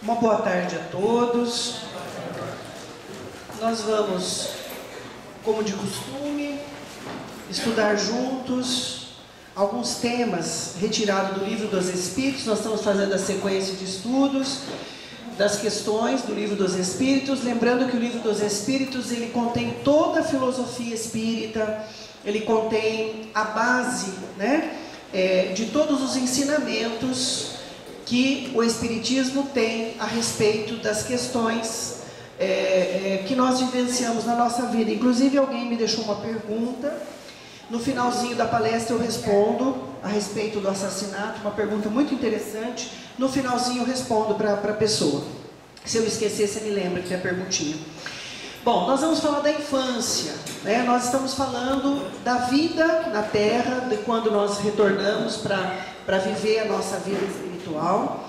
Uma boa tarde a todos. Nós vamos, como de costume, estudar juntos alguns temas retirados do Livro dos Espíritos. Nós estamos fazendo a sequência de estudos das questões do Livro dos Espíritos. Lembrando que o Livro dos Espíritos, ele contém toda a filosofia espírita, ele contém a base, de todos os ensinamentos que o Espiritismo tem a respeito das questões que nós vivenciamos na nossa vida. Inclusive, alguém me deixou uma pergunta. No finalzinho da palestra eu respondo a respeito do assassinato, uma pergunta muito interessante. No finalzinho eu respondo para a pessoa. Se eu esquecer, você me lembra que é a perguntinha. Bom, nós vamos falar da infância, Nós estamos falando da vida na Terra, de quando nós retornamos para viver a nossa vida espiritual.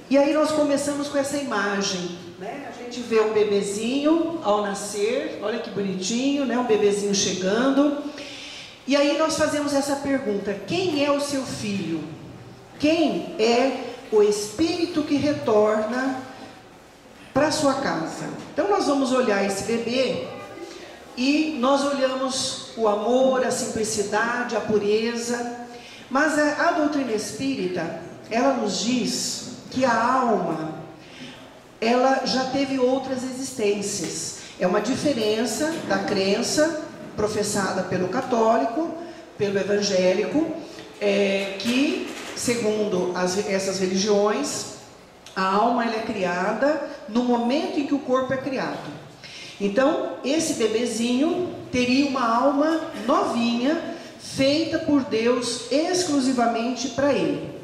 E aí nós começamos com essa imagem, A gente vê um bebezinho ao nascer, olha que bonitinho, Um bebezinho chegando. E aí nós fazemos essa pergunta: quem é o seu filho? Quem é o espírito que retorna para sua casa? Então nós vamos olhar esse bebê e nós olhamos o amor, a simplicidade, a pureza. Mas a doutrina espírita, ela nos diz que a alma, ela já teve outras existências. É uma diferença da crença professada pelo católico, pelo evangélico, que, segundo essas religiões, a alma ela é criada no momento em que o corpo é criado. Então, esse bebezinho teria uma alma novinha, feita por Deus exclusivamente para ele.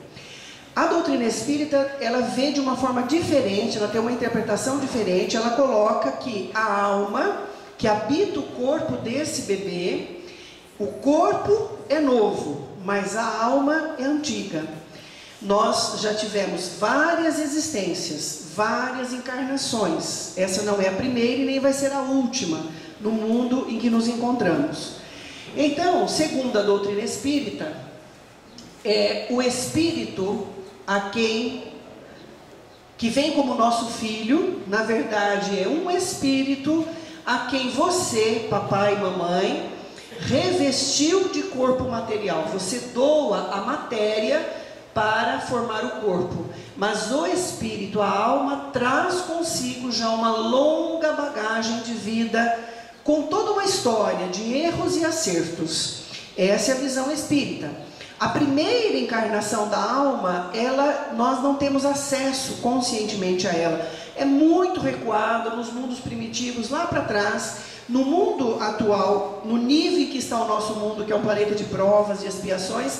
A doutrina espírita, ela vê de uma forma diferente, ela tem uma interpretação diferente. Ela coloca que a alma que habita o corpo desse bebê, o corpo é novo, mas a alma é antiga. Nós já tivemos várias existências, várias encarnações. Essa não é a primeira e nem vai ser a última no mundo em que nos encontramos. Então, segundo a doutrina espírita, o espírito que vem como nosso filho, na verdade é um espírito a quem você, papai e mamãe, revestiu de corpo material. Você doa a matéria para formar o corpo, mas o espírito, a alma, traz consigo já uma longa bagagem de vida, com toda uma história de erros e acertos. Essa é a visão espírita. A primeira encarnação da alma, nós não temos acesso conscientemente a ela. É muito recuada nos mundos primitivos, lá para trás. No mundo atual, no nível em que está o nosso mundo, que é um planeta de provas e expiações,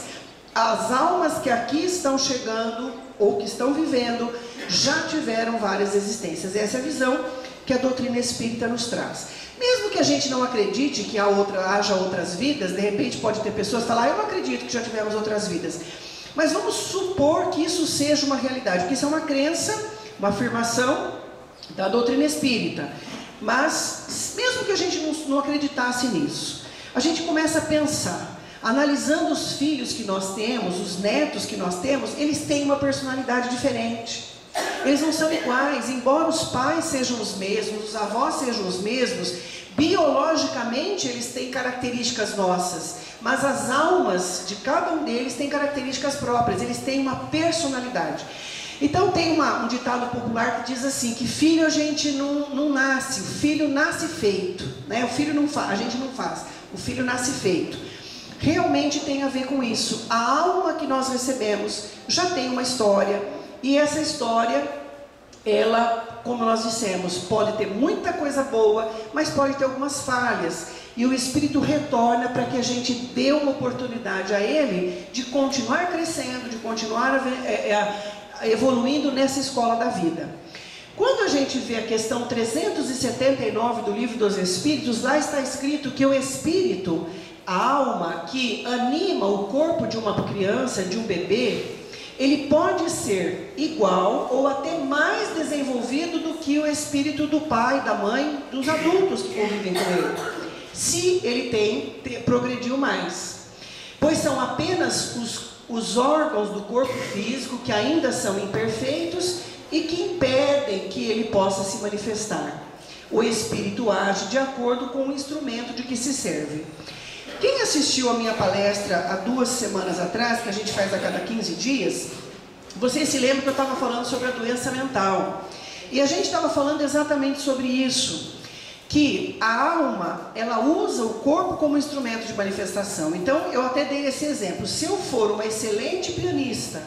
as almas que aqui estão chegando, ou que estão vivendo, já tiveram várias existências. Essa é a visão que a doutrina espírita nos traz. Mesmo que a gente não acredite que haja outras vidas, de repente pode ter pessoas que falam: eu não acredito que já tivemos outras vidas. Mas vamos supor que isso seja uma realidade, porque isso é uma crença, uma afirmação da doutrina espírita. Mas, mesmo que a gente não acreditasse nisso, a gente começa a pensar, analisando os filhos que nós temos, os netos que nós temos, eles têm uma personalidade diferente. Eles não são iguais, embora os pais sejam os mesmos, os avós sejam os mesmos, biologicamente eles têm características nossas, mas as almas de cada um deles têm características próprias, eles têm uma personalidade. Então tem um ditado popular que diz assim, que filho a gente não nasce, o filho nasce feito, O filho não faz, a gente não faz, o filho nasce feito. Realmente tem a ver com isso. A alma que nós recebemos já tem uma história, e essa história, ela, como nós dissemos, pode ter muita coisa boa, mas pode ter algumas falhas. E o Espírito retorna para que a gente dê uma oportunidade a ele de continuar crescendo, de continuar evoluindo nessa escola da vida. Quando a gente vê a questão 379 do Livro dos Espíritos, lá está escrito que o Espírito, a alma que anima o corpo de uma criança, de um bebê, ele pode ser igual ou até mais desenvolvido do que o espírito do pai, da mãe, dos adultos que convivem com ele, se ele progrediu mais. Pois são apenas os órgãos do corpo físico que ainda são imperfeitos e que impedem que ele possa se manifestar. O espírito age de acordo com o instrumento de que se serve. Quem assistiu a minha palestra há 2 semanas atrás, que a gente faz a cada 15 dias, vocês se lembram que eu estava falando sobre a doença mental. E a gente estava falando exatamente sobre isso, que a alma, ela usa o corpo como instrumento de manifestação. Então, eu até dei esse exemplo. Se eu for uma excelente pianista,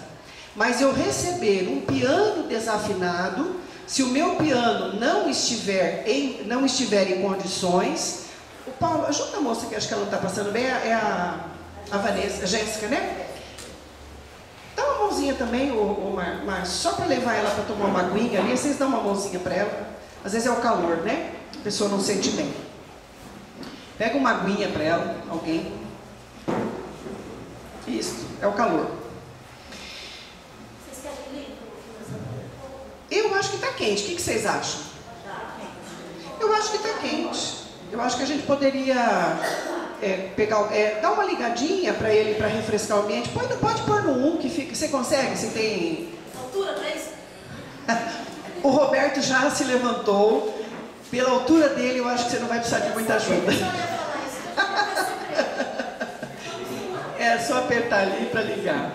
mas eu receber um piano desafinado, se o meu piano não estiver em condições... O Paulo, ajuda a moça que acho que ela não está passando bem, é a Vanessa, a Jéssica, né? Dá uma mãozinha também, Márcio, só para levar ela para tomar uma aguinha ali, vocês dão uma mãozinha para ela. Às vezes é o calor, né? A pessoa não sente bem. Pega uma aguinha para ela, alguém. Isso, é o calor. Vocês querem limpo? Eu acho que está quente, o que vocês acham? Eu acho que está quente. Eu acho que a gente poderia dar uma ligadinha para ele, para refrescar o ambiente. Pode pôr no 1 que fica. Você consegue? Você tem... Altura 3? O Roberto já se levantou. Pela altura dele, eu acho que você não vai precisar de muita ajuda. É só apertar ali para ligar.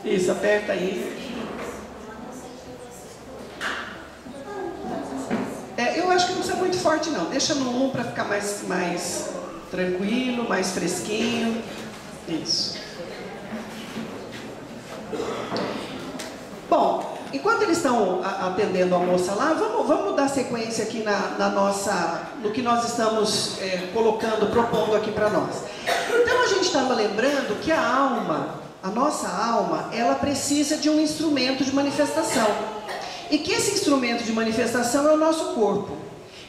Isso, aperta aí. Eu acho que não precisa muito forte não, deixa no 1 para ficar mais tranquilo, mais fresquinho. Isso. Bom, enquanto eles estão atendendo a moça lá, vamos dar sequência aqui no que nós estamos propondo aqui para nós. Então a gente estava lembrando que a nossa alma, ela precisa de um instrumento de manifestação. E que esse instrumento de manifestação é o nosso corpo.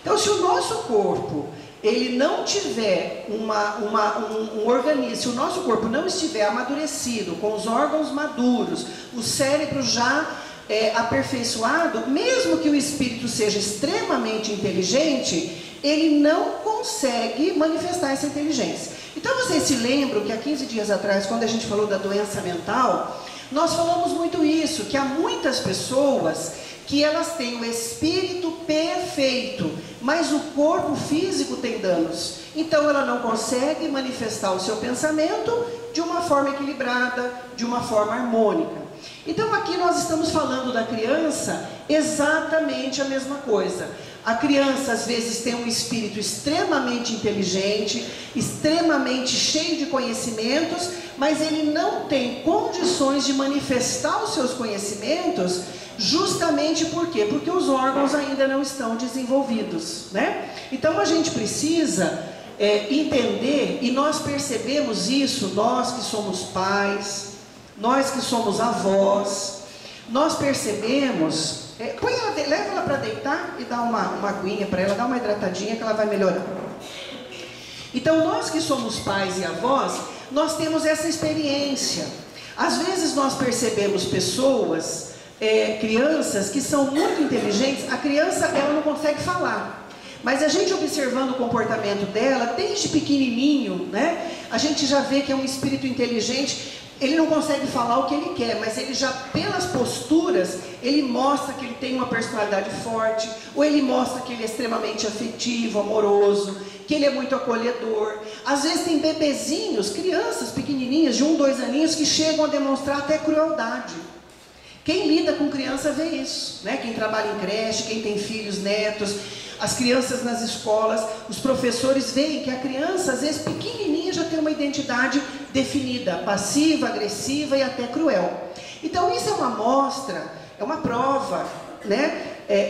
Então, se o nosso corpo, ele não tiver um organismo, se o nosso corpo não estiver amadurecido, com os órgãos maduros, o cérebro já aperfeiçoado, mesmo que o espírito seja extremamente inteligente, ele não consegue manifestar essa inteligência. Então, vocês se lembram que há 15 dias atrás, quando a gente falou da doença mental, nós falamos muito isso, que há muitas pessoas que elas têm o espírito perfeito, mas o corpo físico tem danos. Então ela não consegue manifestar o seu pensamento de uma forma equilibrada, de uma forma harmônica. Então aqui nós estamos falando da criança exatamente a mesma coisa. A criança às vezes tem um espírito extremamente inteligente, extremamente cheio de conhecimentos, mas ele não tem condições de manifestar os seus conhecimentos. Justamente por quê? Porque os órgãos ainda não estão desenvolvidos, né? Então a gente precisa entender, e nós percebemos isso, nós que somos pais, nós que somos avós, nós percebemos, leva ela para deitar e dá uma aguinha para ela, dá uma hidratadinha que ela vai melhorar. Então nós que somos pais e avós, nós temos essa experiência. Às vezes nós percebemos pessoas... crianças que são muito inteligentes. A criança, ela não consegue falar, mas a gente observando o comportamento dela, desde pequenininho, né, a gente já vê que é um espírito inteligente. Ele não consegue falar o que ele quer, mas ele já, pelas posturas, ele mostra que ele tem uma personalidade forte, ou ele mostra que ele é extremamente afetivo, amoroso, que ele é muito acolhedor. Às vezes tem bebezinhos, crianças pequenininhas, de 1, 2 aninhos, que chegam a demonstrar até crueldade. Quem lida com criança vê isso, né? Quem trabalha em creche, quem tem filhos, netos, as crianças nas escolas, os professores veem que a criança, às vezes pequenininha, já tem uma identidade definida, passiva, agressiva e até cruel. Então isso é uma amostra, é uma prova, né?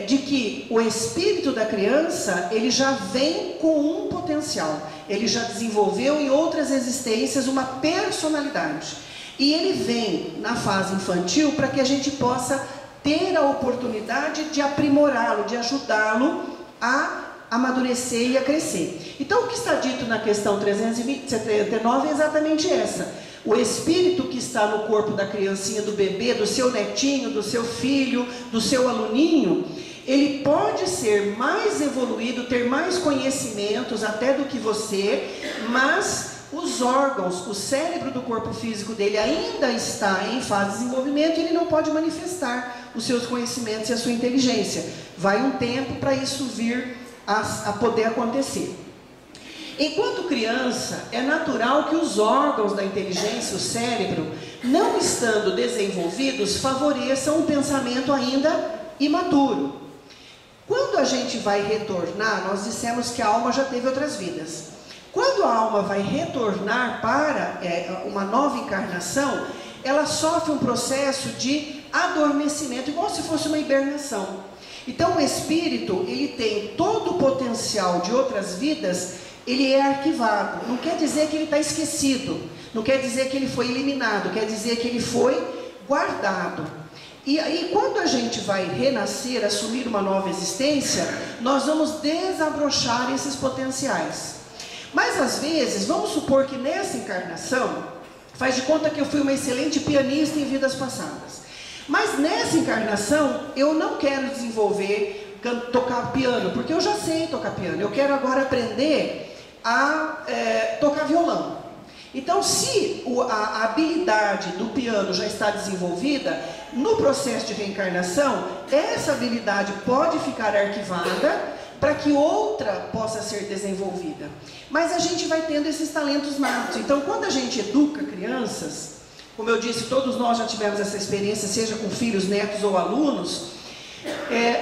De que o espírito da criança, ele já vem com um potencial, ele já desenvolveu em outras existências uma personalidade. E ele vem na fase infantil para que a gente possa ter a oportunidade de aprimorá-lo, de ajudá-lo a amadurecer e a crescer. Então o que está dito na questão 379 é exatamente essa. O espírito que está no corpo da criancinha, do bebê, do seu netinho, do seu filho, do seu aluninho, ele pode ser mais evoluído, ter mais conhecimentos até do que você, mas os órgãos, o cérebro do corpo físico dele ainda está em fase de desenvolvimento e ele não pode manifestar os seus conhecimentos e a sua inteligência. Vai um tempo para isso vir a poder acontecer. Enquanto criança, é natural que os órgãos da inteligência, o cérebro, não estando desenvolvidos, favoreçam um pensamento ainda imaturo. Quando a gente vai retornar, nós dissemos que a alma já teve outras vidas. Quando a alma vai retornar para uma nova encarnação, ela sofre um processo de adormecimento, igual se fosse uma hibernação. Então o espírito, ele tem todo o potencial de outras vidas, ele é arquivado. Não quer dizer que ele está esquecido, não quer dizer que ele foi eliminado, quer dizer que ele foi guardado. E aí, quando a gente vai renascer, assumir uma nova existência, nós vamos desabrochar esses potenciais. Mas às vezes, vamos supor que nessa encarnação, faz de conta que eu fui uma excelente pianista em vidas passadas. Mas nessa encarnação, eu não quero desenvolver, tocar piano, porque eu já sei tocar piano. Eu quero agora aprender a tocar violão. Então, se a habilidade do piano já está desenvolvida, no processo de reencarnação, essa habilidade pode ficar arquivada para que outra possa ser desenvolvida. Mas a gente vai tendo esses talentos natos. Então, quando a gente educa crianças, como eu disse, todos nós já tivemos essa experiência, seja com filhos, netos ou alunos,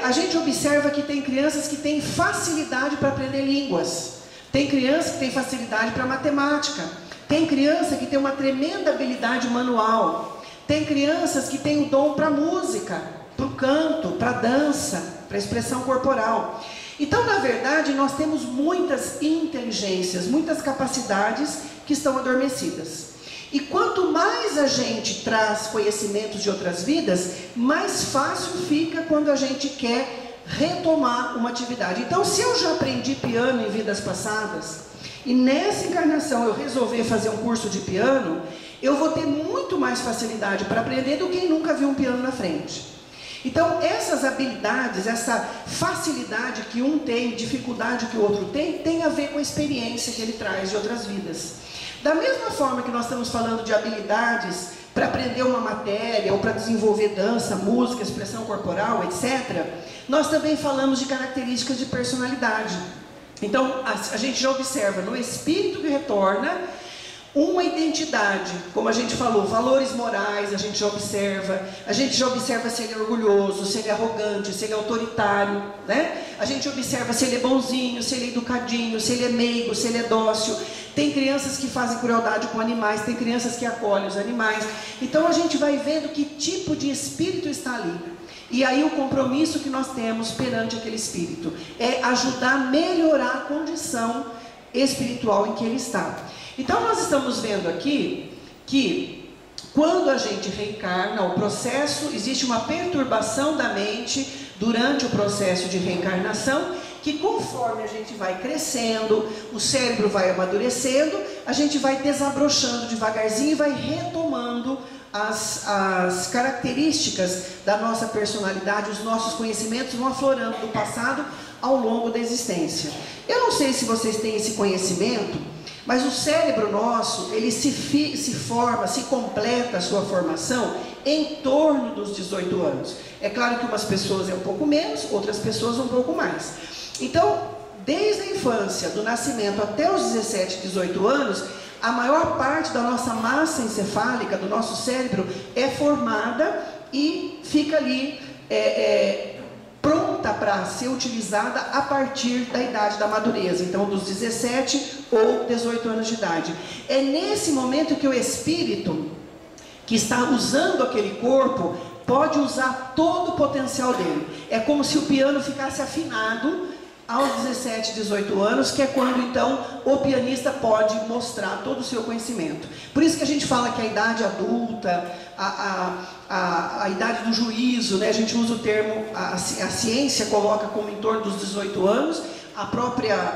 a gente observa que tem crianças que têm facilidade para aprender línguas, tem criança que tem facilidade para matemática, tem criança que tem uma tremenda habilidade manual, tem crianças que têm o dom para música, para o canto, para a dança, para a expressão corporal. Então, na verdade, nós temos muitas inteligências, muitas capacidades que estão adormecidas. E quanto mais a gente traz conhecimentos de outras vidas, mais fácil fica quando a gente quer retomar uma atividade. Então, se eu já aprendi piano em vidas passadas, e nessa encarnação eu resolver fazer um curso de piano, eu vou ter muito mais facilidade para aprender do que quem nunca viu um piano na frente. Então, essas habilidades, essa facilidade que um tem, dificuldade que o outro tem a ver com a experiência que ele traz de outras vidas. Da mesma forma que nós estamos falando de habilidades para aprender uma matéria, ou para desenvolver dança, música, expressão corporal, etc., nós também falamos de características de personalidade. Então, a gente já observa no espírito que retorna uma identidade, como a gente falou, valores morais, a gente já observa se ele é orgulhoso, se ele é arrogante, se ele é autoritário, né? A gente observa se ele é bonzinho, se ele é educadinho, se ele é meigo, se ele é dócil. Tem crianças que fazem crueldade com animais, tem crianças que acolhem os animais. Então a gente vai vendo que tipo de espírito está ali. E aí o compromisso que nós temos perante aquele espírito é ajudar a melhorar a condição espiritual em que ele está. Então nós estamos vendo aqui que quando a gente reencarna, o processo, existe uma perturbação da mente durante o processo de reencarnação, que conforme a gente vai crescendo, o cérebro vai amadurecendo, a gente vai desabrochando devagarzinho e vai retomando as características da nossa personalidade, os nossos conhecimentos vão aflorando do passado ao longo da existência. Eu não sei se vocês têm esse conhecimento, mas o cérebro nosso, ele se forma, se completa a sua formação em torno dos 18 anos. É claro que umas pessoas é um pouco menos, outras pessoas um pouco mais. Então, desde a infância, do nascimento até os 17, 18 anos, a maior parte da nossa massa encefálica, do nosso cérebro, é formada e fica ali pronta para ser utilizada a partir da idade da madureza, então dos 17 ou 18 anos de idade. É nesse momento que o espírito, que está usando aquele corpo, pode usar todo o potencial dele. É como se o piano ficasse afinado aos 17, 18 anos, que é quando então o pianista pode mostrar todo o seu conhecimento. Por isso que a gente fala que a idade adulta, a idade do juízo, né? A gente usa o termo, a ciência coloca como em torno dos 18 anos, a própria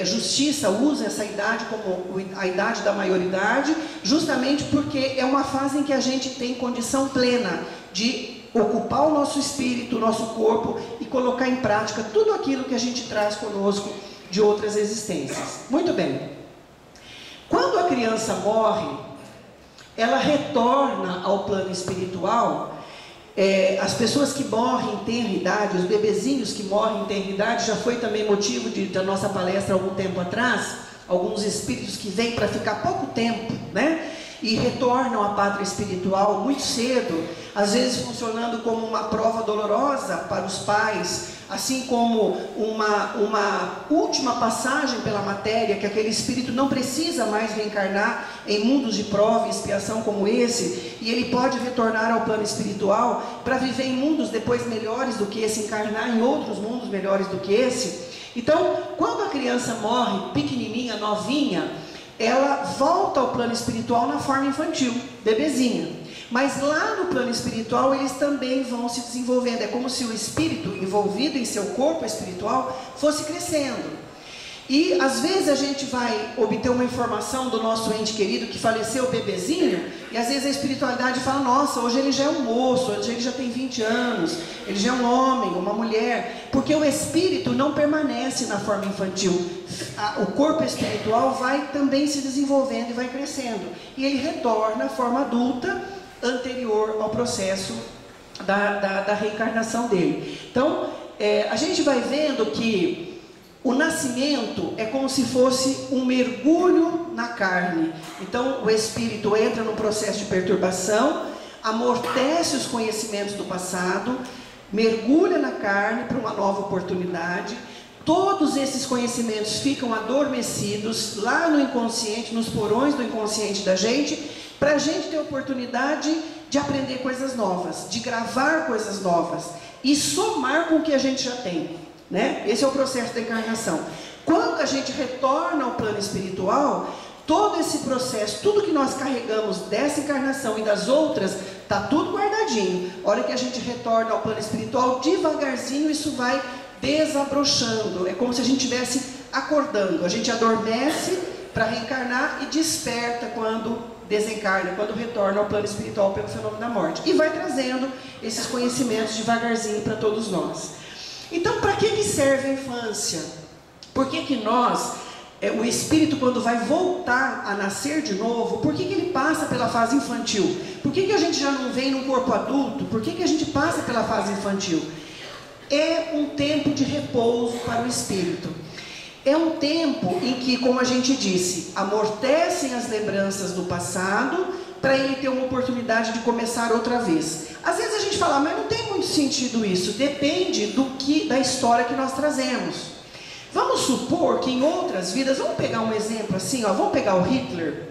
justiça usa essa idade como a idade da maioridade, justamente porque é uma fase em que a gente tem condição plena de ocupar o nosso espírito, o nosso corpo e colocar em prática tudo aquilo que a gente traz conosco de outras existências. Muito bem. Quando a criança morre, ela retorna ao plano espiritual. As pessoas que morrem em tenra idade, os bebezinhos que morrem em tenra idade, já foi também motivo da nossa palestra algum tempo atrás, alguns espíritos que vêm para ficar pouco tempo, né? E retornam à pátria espiritual muito cedo, às vezes funcionando como uma prova dolorosa para os pais, assim como uma última passagem pela matéria, que aquele espírito não precisa mais reencarnar em mundos de prova e expiação como esse, e ele pode retornar ao plano espiritual para viver em mundos depois melhores do que esse, encarnar em outros mundos melhores do que esse. Então, quando a criança morre pequenininha, novinha, ela volta ao plano espiritual na forma infantil, bebezinha. Mas lá no plano espiritual eles também vão se desenvolvendo. É como se o espírito envolvido em seu corpo espiritual fosse crescendo. E às vezes a gente vai obter uma informação do nosso ente querido que faleceu bebezinho, e às vezes a espiritualidade fala: nossa, hoje ele já é um moço, hoje ele já tem 20 anos, ele já é um homem, uma mulher, porque o espírito não permanece na forma infantil. O corpo espiritual vai também se desenvolvendo e vai crescendo, e ele retorna à forma adulta anterior ao processo da reencarnação dele. Então, a gente vai vendo que o nascimento é como se fosse um mergulho na carne. Então, o espírito entra num processo de perturbação, amortece os conhecimentos do passado, mergulha na carne para uma nova oportunidade. Todos esses conhecimentos ficam adormecidos lá no inconsciente, nos porões do inconsciente da gente, para a gente ter oportunidade de aprender coisas novas, de gravar coisas novas e somar com o que a gente já tem, né? Esse é o processo da encarnação. Quando a gente retorna ao plano espiritual, todo esse processo, tudo que nós carregamos dessa encarnação e das outras, está tudo guardadinho. A hora que a gente retorna ao plano espiritual, devagarzinho isso vai desabrochando. É como se a gente estivesse acordando. A gente adormece para reencarnar e desperta quando desencarna, quando retorna ao plano espiritual pelo fenômeno da morte. E vai trazendo esses conhecimentos devagarzinho para todos nós. Então, para que serve a infância? Por que nós, o espírito, quando vai voltar a nascer de novo, por que ele passa pela fase infantil? Por que a gente já não vem num corpo adulto? Por que a gente passa pela fase infantil? É um tempo de repouso para o espírito. É um tempo em que, como a gente disse, amortecem as lembranças do passado para ele ter uma oportunidade de começar outra vez. Às vezes a gente fala: mas não tem muito sentido isso. Depende da história que nós trazemos. Vamos supor que em outras vidas, vamos pegar um exemplo assim, ó, vamos pegar o Hitler.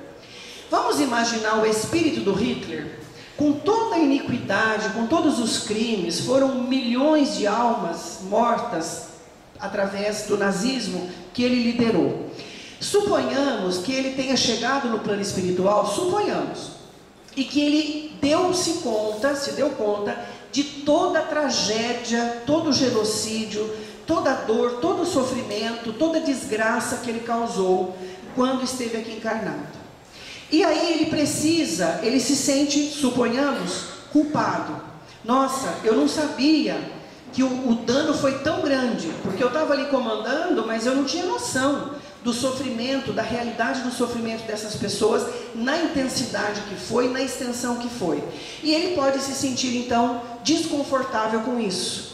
Vamos imaginar o espírito do Hitler, com toda a iniquidade, com todos os crimes, foram milhões de almas mortas através do nazismo que ele liderou. Suponhamos que ele tenha chegado no plano espiritual, suponhamos, e que ele se deu conta de toda a tragédia, todo o genocídio, toda a dor, todo o sofrimento, toda a desgraça que ele causou quando esteve aqui encarnado. E aí ele se sente, suponhamos, culpado. Nossa, eu não sabia que o dano foi tão grande, porque eu estava ali comandando, mas eu não tinha noção do sofrimento, da realidade do sofrimento dessas pessoas, na intensidade que foi, na extensão que foi. E ele pode se sentir então desconfortável com isso,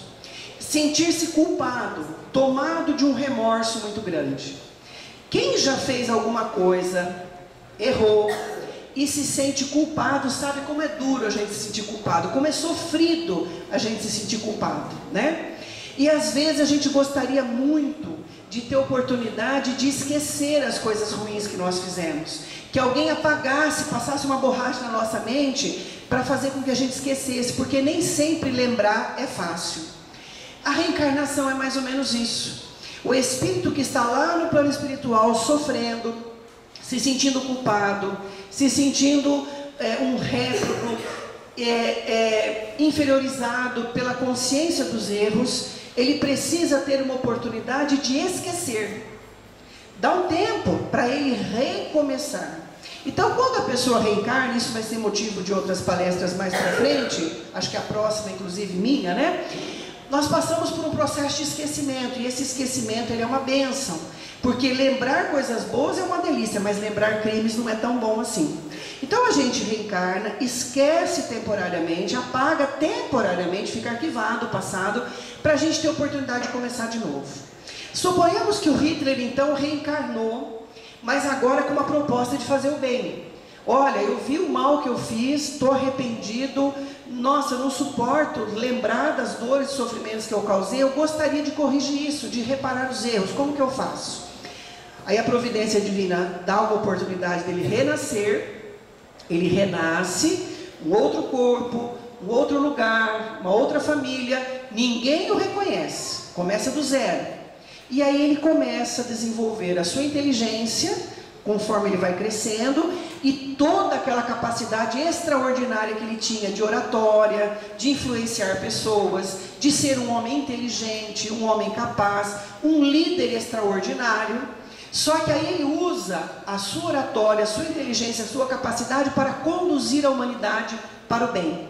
sentir-se culpado, tomado de um remorso muito grande. Quem já fez alguma coisa, errou e se sente culpado, sabe como é duro a gente se sentir culpado, como é sofrido a gente se sentir culpado, né? E às vezes a gente gostaria muito de ter oportunidade de esquecer as coisas ruins que nós fizemos, que alguém apagasse, passasse uma borracha na nossa mente para fazer com que a gente esquecesse, porque nem sempre lembrar é fácil. A reencarnação é mais ou menos isso. O espírito que está lá no plano espiritual sofrendo, se sentindo culpado, se sentindo um réprobo, inferiorizado pela consciência dos erros, ele precisa ter uma oportunidade de esquecer. Dá um tempo para ele recomeçar. Então, quando a pessoa reencarna, isso vai ser motivo de outras palestras mais para frente, acho que a próxima, inclusive minha, né? Nós passamos por um processo de esquecimento, e esse esquecimento ele é uma bênção, Porque lembrar coisas boas é uma delícia, mas lembrar crimes não é tão bom assim. Então a gente reencarna, esquece temporariamente, apaga temporariamente, fica arquivado o passado, para a gente ter oportunidade de começar de novo. Suponhamos que o Hitler então reencarnou, mas agora com uma proposta de fazer o bem. Olha, eu vi o mal que eu fiz, estou arrependido, nossa, eu não suporto lembrar das dores e sofrimentos que eu causei, eu gostaria de corrigir isso, de reparar os erros, como que eu faço? Aí a providência divina dá uma oportunidade dele renascer, ele renasce, um outro corpo, um outro lugar, uma outra família, ninguém o reconhece, começa do zero. E aí ele começa a desenvolver a sua inteligência, conforme ele vai crescendo, e toda aquela capacidade extraordinária que ele tinha de oratória, de influenciar pessoas, de ser um homem inteligente, um homem capaz, um líder extraordinário. Só que aí ele usa a sua oratória, a sua inteligência, a sua capacidade para conduzir a humanidade para o bem,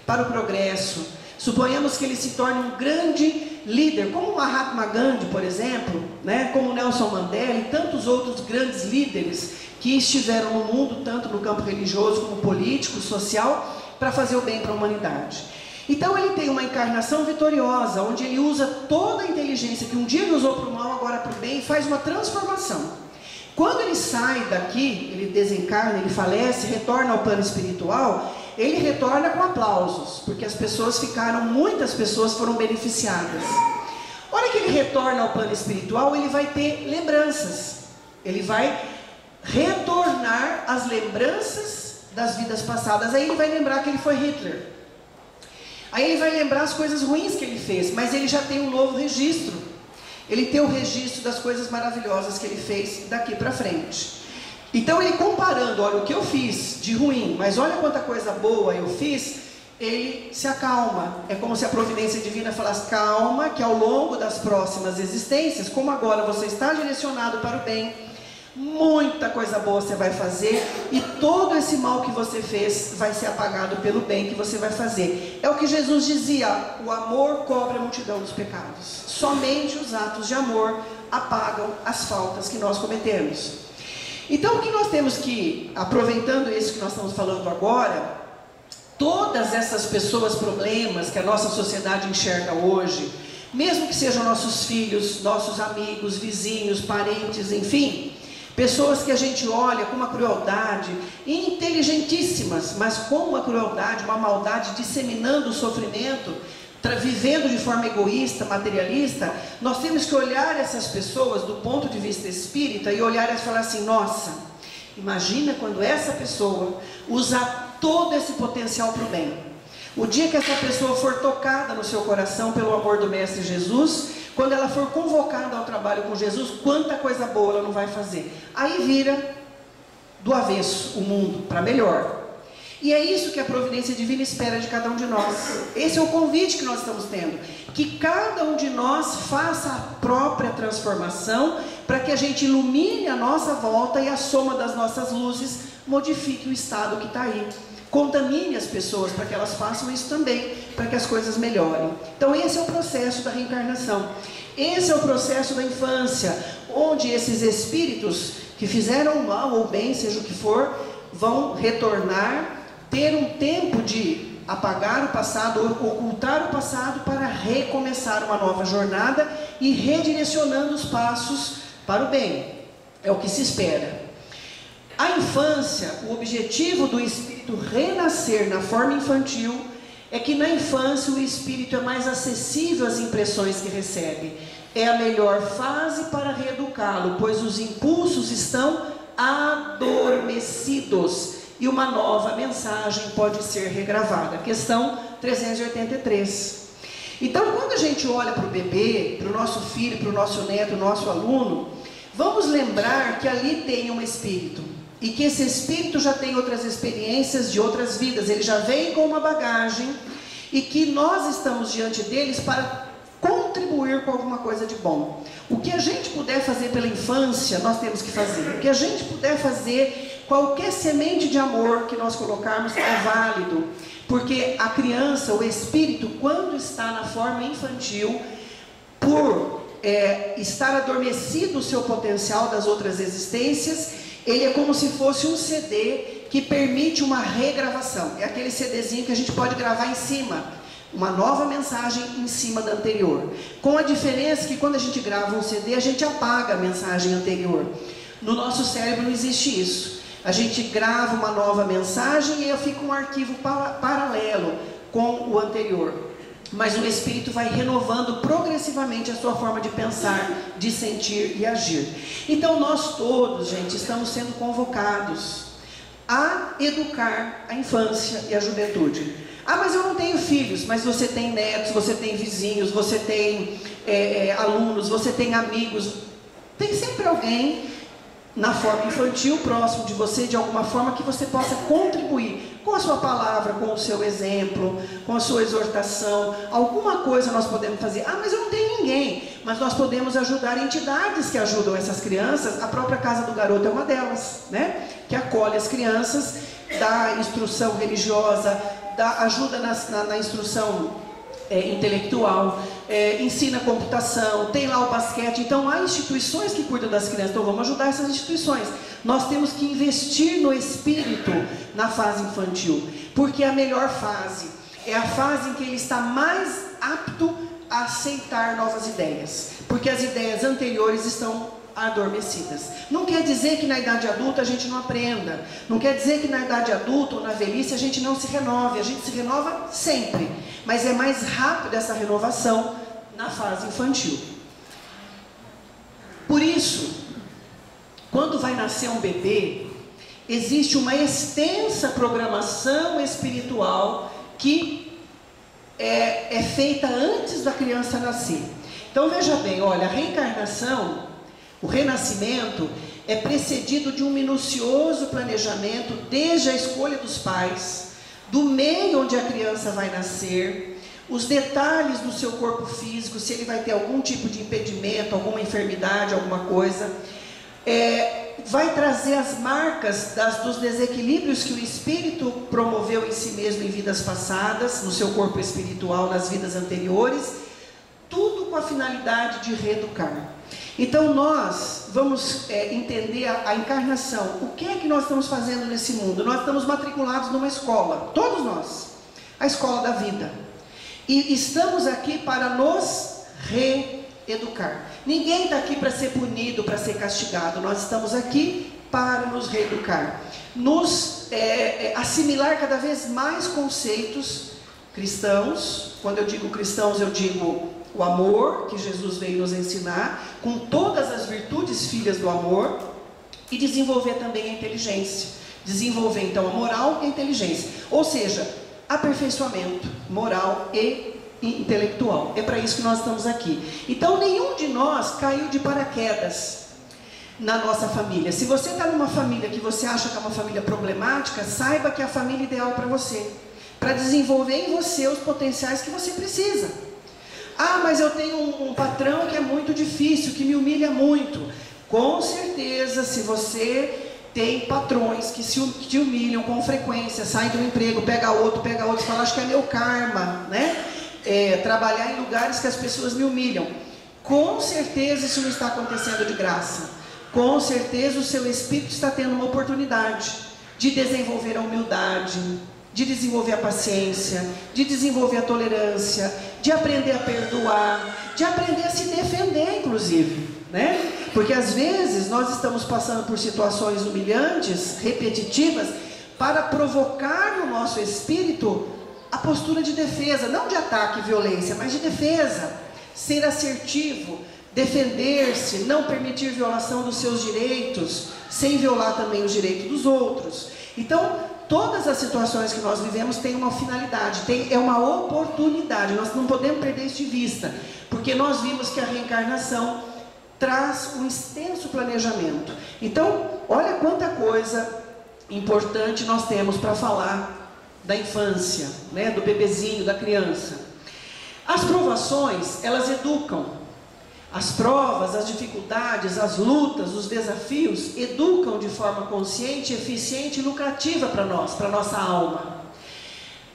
para o progresso. Suponhamos que ele se torne um grande líder, como Mahatma Gandhi, por exemplo, né? Como Nelson Mandela e tantos outros grandes líderes que estiveram no mundo, tanto no campo religioso como político, social, para fazer o bem para a humanidade. Então ele tem uma encarnação vitoriosa, onde ele usa toda a inteligência que um dia ele usou para o mal, agora para o bem, e faz uma transformação. Quando ele sai daqui, ele desencarna, ele falece, retorna ao plano espiritual, ele retorna com aplausos, porque as pessoas ficaram, muitas pessoas foram beneficiadas. A hora que ele retorna ao plano espiritual, ele vai ter lembranças, ele vai retornar as lembranças das vidas passadas. Aí ele vai lembrar que ele foi Hitler, aí ele vai lembrar as coisas ruins que ele fez, mas ele já tem um novo registro, ele tem o registro das coisas maravilhosas que ele fez daqui para frente. Então ele comparando, olha o que eu fiz de ruim, mas olha quanta coisa boa eu fiz, ele se acalma. É como se a providência divina falasse: calma, que ao longo das próximas existências, como agora você está direcionado para o bem, muita coisa boa você vai fazer, e todo esse mal que você fez vai ser apagado pelo bem que você vai fazer. É o que Jesus dizia: o amor cobre a multidão dos pecados. Somente os atos de amor apagam as faltas que nós cometemos. Então o que nós temos que, aproveitando isso que nós estamos falando agora, todas essas pessoas, problemas que a nossa sociedade enxerga hoje, mesmo que sejam nossos filhos, nossos amigos, vizinhos, parentes, enfim, pessoas que a gente olha com uma crueldade, inteligentíssimas, mas com uma crueldade, uma maldade, disseminando o sofrimento, vivendo de forma egoísta, materialista, nós temos que olhar essas pessoas do ponto de vista espírita e olhar e falar assim: nossa, imagina quando essa pessoa usar todo esse potencial para o bem. O dia que essa pessoa for tocada no seu coração pelo amor do Mestre Jesus, quando ela for convocada ao trabalho com Jesus, quanta coisa boa ela não vai fazer. Aí vira do avesso o mundo para melhor. E é isso que a providência divina espera de cada um de nós. Esse é o convite que nós estamos tendo, que cada um de nós faça a própria transformação, para que a gente ilumine a nossa volta e a soma das nossas luzes modifique o estado que está aí. Contamine as pessoas para que elas façam isso também, para que as coisas melhorem. Então esse é o processo da reencarnação. Esse é o processo da infância, onde esses espíritos que fizeram mal ou bem, seja o que for, vão retornar, ter um tempo de apagar o passado, ocultar o passado, para recomeçar uma nova jornada e redirecionando os passos para o bem. É o que se espera. A infância, o objetivo do espírito renascer na forma infantil, é que na infância o espírito é mais acessível às impressões que recebe. É a melhor fase para reeducá-lo, pois os impulsos estão adormecidos e uma nova mensagem pode ser regravada. Questão 383. Então, quando a gente olha para o bebê, para o nosso filho, para o nosso neto, o nosso aluno, vamos lembrar que ali tem um espírito, e que esse espírito já tem outras experiências de outras vidas, ele já vem com uma bagagem, e que nós estamos diante deles para contribuir com alguma coisa de bom. O que a gente puder fazer pela infância, nós temos que fazer. O que a gente puder fazer, qualquer semente de amor que nós colocarmos é válido, porque a criança, o espírito, quando está na forma infantil, por estar adormecido o seu potencial das outras existências, ele é como se fosse um CD que permite uma regravação. É aquele CDzinho que a gente pode gravar em cima, uma nova mensagem em cima da anterior. Com a diferença que quando a gente grava um CD, a gente apaga a mensagem anterior. No nosso cérebro não existe isso. A gente grava uma nova mensagem e aí fica um arquivo paralelo com o anterior. Mas o Espírito vai renovando progressivamente a sua forma de pensar, de sentir e agir. Então nós todos, gente, estamos sendo convocados a educar a infância e a juventude. Ah, mas eu não tenho filhos. Mas você tem netos, você tem vizinhos, você tem alunos, você tem amigos. Tem sempre alguém na forma infantil, próximo de você, de alguma forma que você possa contribuir com a sua palavra, com o seu exemplo, com a sua exortação. Alguma coisa nós podemos fazer. Ah, mas eu não tenho ninguém. Mas nós podemos ajudar entidades que ajudam essas crianças. A própria Casa do Garoto é uma delas, né? Que acolhe as crianças, dá instrução religiosa, dá ajuda na instrução intelectual, ensina computação, tem lá o basquete. Então há instituições que cuidam das crianças, então vamos ajudar essas instituições. Nós temos que investir no espírito na fase infantil, porque é a melhor fase, é a fase em que ele está mais apto a aceitar novas ideias, porque as ideias anteriores estão adormecidas. Não quer dizer que na idade adulta a gente não aprenda, não quer dizer que na idade adulta ou na velhice a gente não se renove, a gente se renova sempre, mas é mais rápido essa renovação na fase infantil. Por isso, quando vai nascer um bebê, existe uma extensa programação espiritual que é feita antes da criança nascer. Então veja bem, olha, a reencarnação, o renascimento é precedido de um minucioso planejamento desde a escolha dos pais, do meio onde a criança vai nascer, os detalhes do seu corpo físico, se ele vai ter algum tipo de impedimento, alguma enfermidade, alguma coisa, vai trazer as marcas dos desequilíbrios que o espírito promoveu em si mesmo em vidas passadas, no seu corpo espiritual, nas vidas anteriores, tudo com a finalidade de reeducar. Então nós vamos entender a encarnação. O que é que nós estamos fazendo nesse mundo? Nós estamos matriculados numa escola, todos nós, a escola da vida. E estamos aqui para nos reeducar. Ninguém está aqui para ser punido, para ser castigado. Nós estamos aqui para nos reeducar, nos assimilar cada vez mais conceitos cristãos. Quando eu digo cristãos, eu digo o amor, que Jesus veio nos ensinar, com todas as virtudes filhas do amor, e desenvolver também a inteligência. Desenvolver então a moral e a inteligência. Ou seja, aperfeiçoamento moral e intelectual. É para isso que nós estamos aqui. Então nenhum de nós caiu de paraquedas na nossa família. Se você está numa família que você acha que é uma família problemática, saiba que é a família ideal para você, para desenvolver em você os potenciais que você precisa. Ah, mas eu tenho um patrão que é muito difícil, que me humilha muito. Com certeza, se você tem patrões que te humilham com frequência, sai do emprego, pega outro, fala, acho que é meu karma, né? Trabalhar em lugares que as pessoas me humilham. Com certeza isso não está acontecendo de graça. Com certeza o seu espírito está tendo uma oportunidade de desenvolver a humildade, de desenvolver a paciência, de desenvolver a tolerância, de aprender a perdoar, de aprender a se defender, inclusive, né? Porque às vezes nós estamos passando por situações humilhantes, repetitivas, para provocar no nosso espírito a postura de defesa, não de ataque e violência, mas de defesa, ser assertivo, defender-se, não permitir violação dos seus direitos, sem violar também os direitos dos outros. Então, todas as situações que nós vivemos têm uma finalidade, é uma oportunidade, nós não podemos perder isso de vista, porque nós vimos que a reencarnação traz um extenso planejamento. Então, olha quanta coisa importante nós temos para falar da infância, né, do bebezinho, da criança. As provações, elas educam. As provas, as dificuldades, as lutas, os desafios educam de forma consciente, eficiente e lucrativa para nós, para a nossa alma,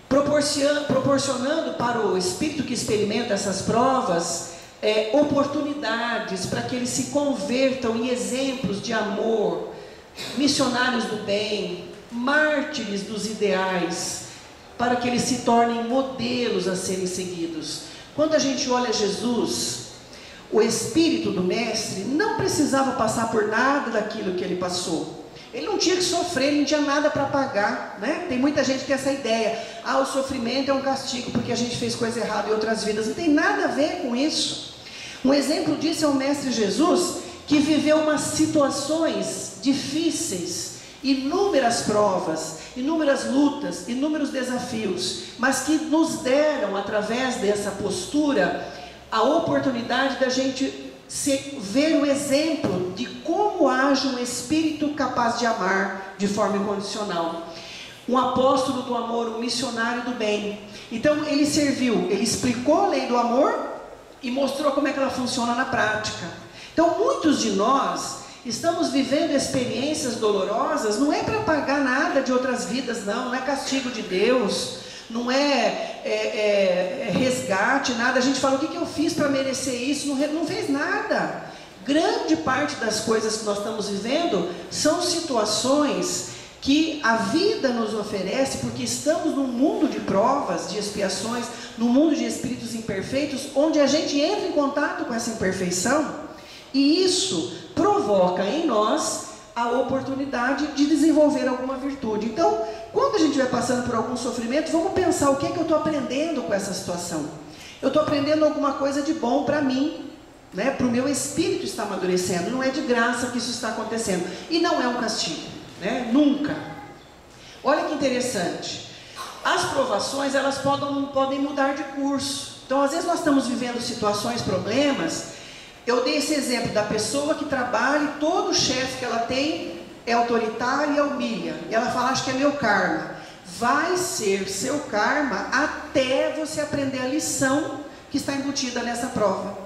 proporcionando para o espírito que experimenta essas provas oportunidades para que eles se convertam em exemplos de amor, missionários do bem, mártires dos ideais, para que eles se tornem modelos a serem seguidos. Quando a gente olha Jesus, o Espírito do Mestre não precisava passar por nada daquilo que ele passou. Ele não tinha que sofrer, ele não tinha nada para pagar, né? Tem muita gente que tem essa ideia, o sofrimento é um castigo porque a gente fez coisa errada em outras vidas. Não tem nada a ver com isso. Um exemplo disso é o Mestre Jesus, que viveu umas situações difíceis, inúmeras provas, inúmeras lutas, inúmeros desafios, mas que nos deram, através dessa postura, a oportunidade da gente ver o exemplo de como age um espírito capaz de amar de forma incondicional. Um apóstolo do amor, um missionário do bem. Então ele serviu, ele explicou a lei do amor e mostrou como é que ela funciona na prática. Então muitos de nós estamos vivendo experiências dolorosas, não é para pagar nada de outras vidas, não é castigo de Deus, não é resgate, nada. A gente fala, o que eu fiz para merecer isso? Não fez nada. Grande parte das coisas que nós estamos vivendo são situações que a vida nos oferece, porque estamos num mundo de provas, de expiações, num mundo de espíritos imperfeitos, onde a gente entra em contato com essa imperfeição, e isso provoca em nós a oportunidade de desenvolver alguma virtude. Então, quando a gente vai passando por algum sofrimento, vamos pensar o que é que eu estou aprendendo com essa situação. Eu estou aprendendo alguma coisa de bom para mim, né? Para o meu espírito estar amadurecendo. Não é de graça que isso está acontecendo. E não é um castigo, né? Nunca. Olha que interessante. As provações, elas podem mudar de curso. Então, às vezes nós estamos vivendo situações, problemas. Eu dei esse exemplo da pessoa que trabalha e todo chefe que ela tem é autoritário e a humilha. E ela fala, acho que é meu karma. Vai ser seu karma até você aprender a lição que está embutida nessa prova.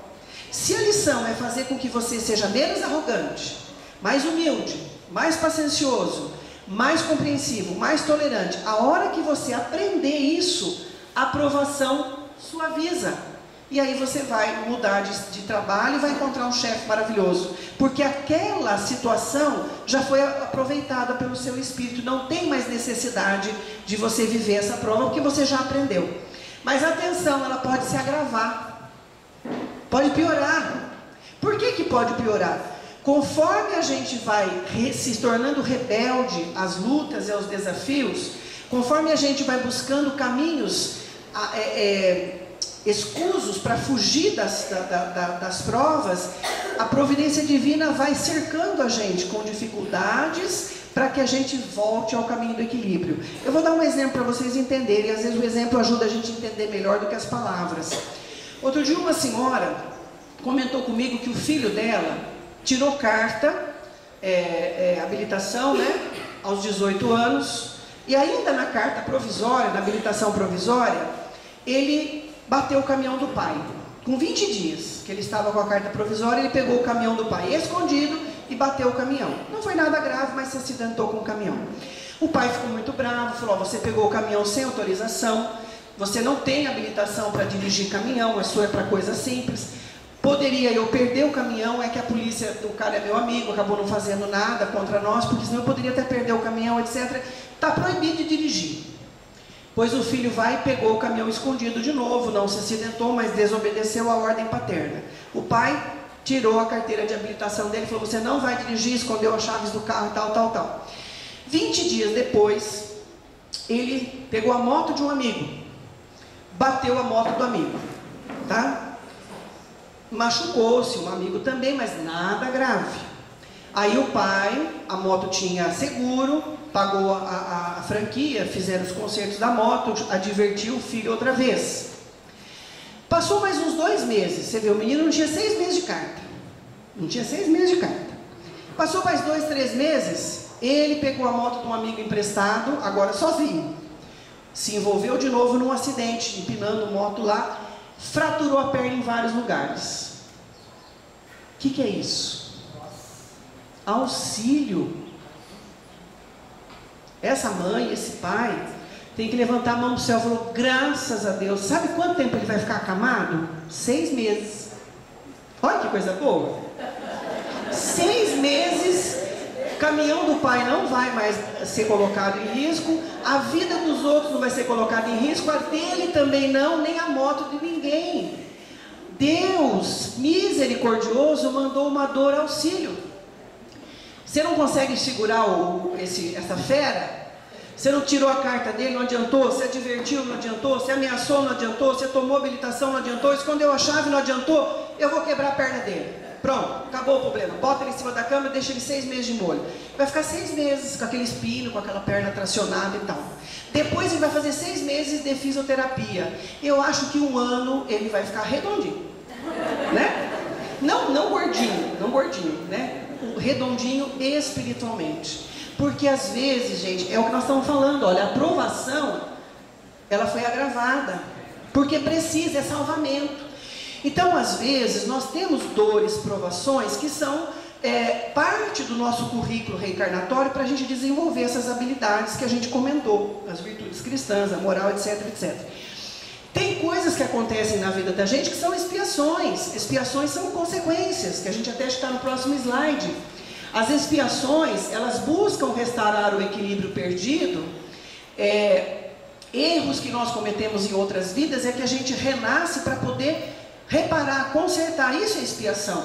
Se a lição é fazer com que você seja menos arrogante, mais humilde, mais paciencioso, mais compreensivo, mais tolerante, a hora que você aprender isso, a aprovação suaviza. E aí você vai mudar de trabalho e vai encontrar um chefe maravilhoso. Porque aquela situação já foi aproveitada pelo seu espírito. Não tem mais necessidade de você viver essa prova, porque você já aprendeu. Mas atenção, ela pode se agravar. Pode piorar. Por que pode piorar? Conforme a gente vai se tornando rebelde às lutas e aos desafios, conforme a gente vai buscando caminhos escusos para fugir das provas, a providência divina vai cercando a gente com dificuldades para que a gente volte ao caminho do equilíbrio. Eu vou dar um exemplo para vocês entenderem. Às vezes o exemplo ajuda a gente a entender melhor do que as palavras. Outro dia uma senhora comentou comigo que o filho dela tirou carta, habilitação, né, aos 18 anos, e ainda na carta provisória, na habilitação provisória, ele bateu o caminhão do pai. Com 20 dias que ele estava com a carta provisória, ele pegou o caminhão do pai escondido e bateu o caminhão. Não foi nada grave, mas se acidentou com o caminhão. O pai ficou muito bravo, falou, você pegou o caminhão sem autorização, você não tem habilitação para dirigir caminhão, a sua é para coisa simples. Poderia eu perder o caminhão, é que a polícia, o cara é meu amigo, acabou não fazendo nada contra nós, porque senão eu poderia até perder o caminhão, etc. Está proibido de dirigir. Pois o filho vai e pegou o caminhão escondido de novo, não se acidentou, mas desobedeceu a ordem paterna. O pai tirou a carteira de habilitação dele, falou, você não vai dirigir, escondeu as chaves do carro, tal. 20 dias depois, ele pegou a moto de um amigo, bateu a moto do amigo, tá? Machucou-se, um amigo também, mas nada grave. Aí o pai, a moto tinha seguro, pagou a franquia, fizeram os consertos da moto, advertiu o filho outra vez. Passou mais uns 2 meses, você vê, o menino não tinha 6 meses de carta. Não tinha 6 meses de carta. Passou mais 2, 3 meses, ele pegou a moto de um amigo emprestado, agora sozinho. Se envolveu de novo num acidente, empinando moto lá, fraturou a perna em vários lugares. O que é isso? Auxílio. Essa mãe, esse pai, tem que levantar a mão para o céu e falar, graças a Deus. Sabe quanto tempo ele vai ficar acamado? 6 meses. Olha que coisa boa. 6 meses, o caminhão do pai não vai mais ser colocado em risco, a vida dos outros não vai ser colocada em risco, a dele também não, nem a moto de ninguém. Deus, misericordioso, mandou uma dor auxílio. Você não consegue segurar essa fera? Você não tirou a carta dele, não adiantou? Você advertiu, não adiantou? Você ameaçou, não adiantou? Você tomou habilitação, não adiantou? Escondeu a chave, não adiantou? Eu vou quebrar a perna dele. Pronto, acabou o problema. Bota ele em cima da cama e deixa ele 6 meses de molho. Vai ficar 6 meses com aquele espino, com aquela perna tracionada e tal. Depois ele vai fazer 6 meses de fisioterapia. Eu acho que 1 ano ele vai ficar redondinho, né? Não gordinho, né? Redondinho espiritualmente. Porque às vezes, gente, é o que nós estamos falando, olha, a provação, ela foi agravada, porque precisa, é salvamento. Então, às vezes, nós temos dores, provações, que são parte do nosso currículo reencarnatório para a gente desenvolver essas habilidades que a gente comentou, as virtudes cristãs, a moral, etc, etc. Tem coisas que acontecem na vida da gente que são expiações. Expiações são consequências, que a gente até está no próximo slide. As expiações, elas buscam restaurar o equilíbrio perdido. Erros que nós cometemos em outras vidas é que a gente renasce para poder reparar, consertar. Isso é expiação.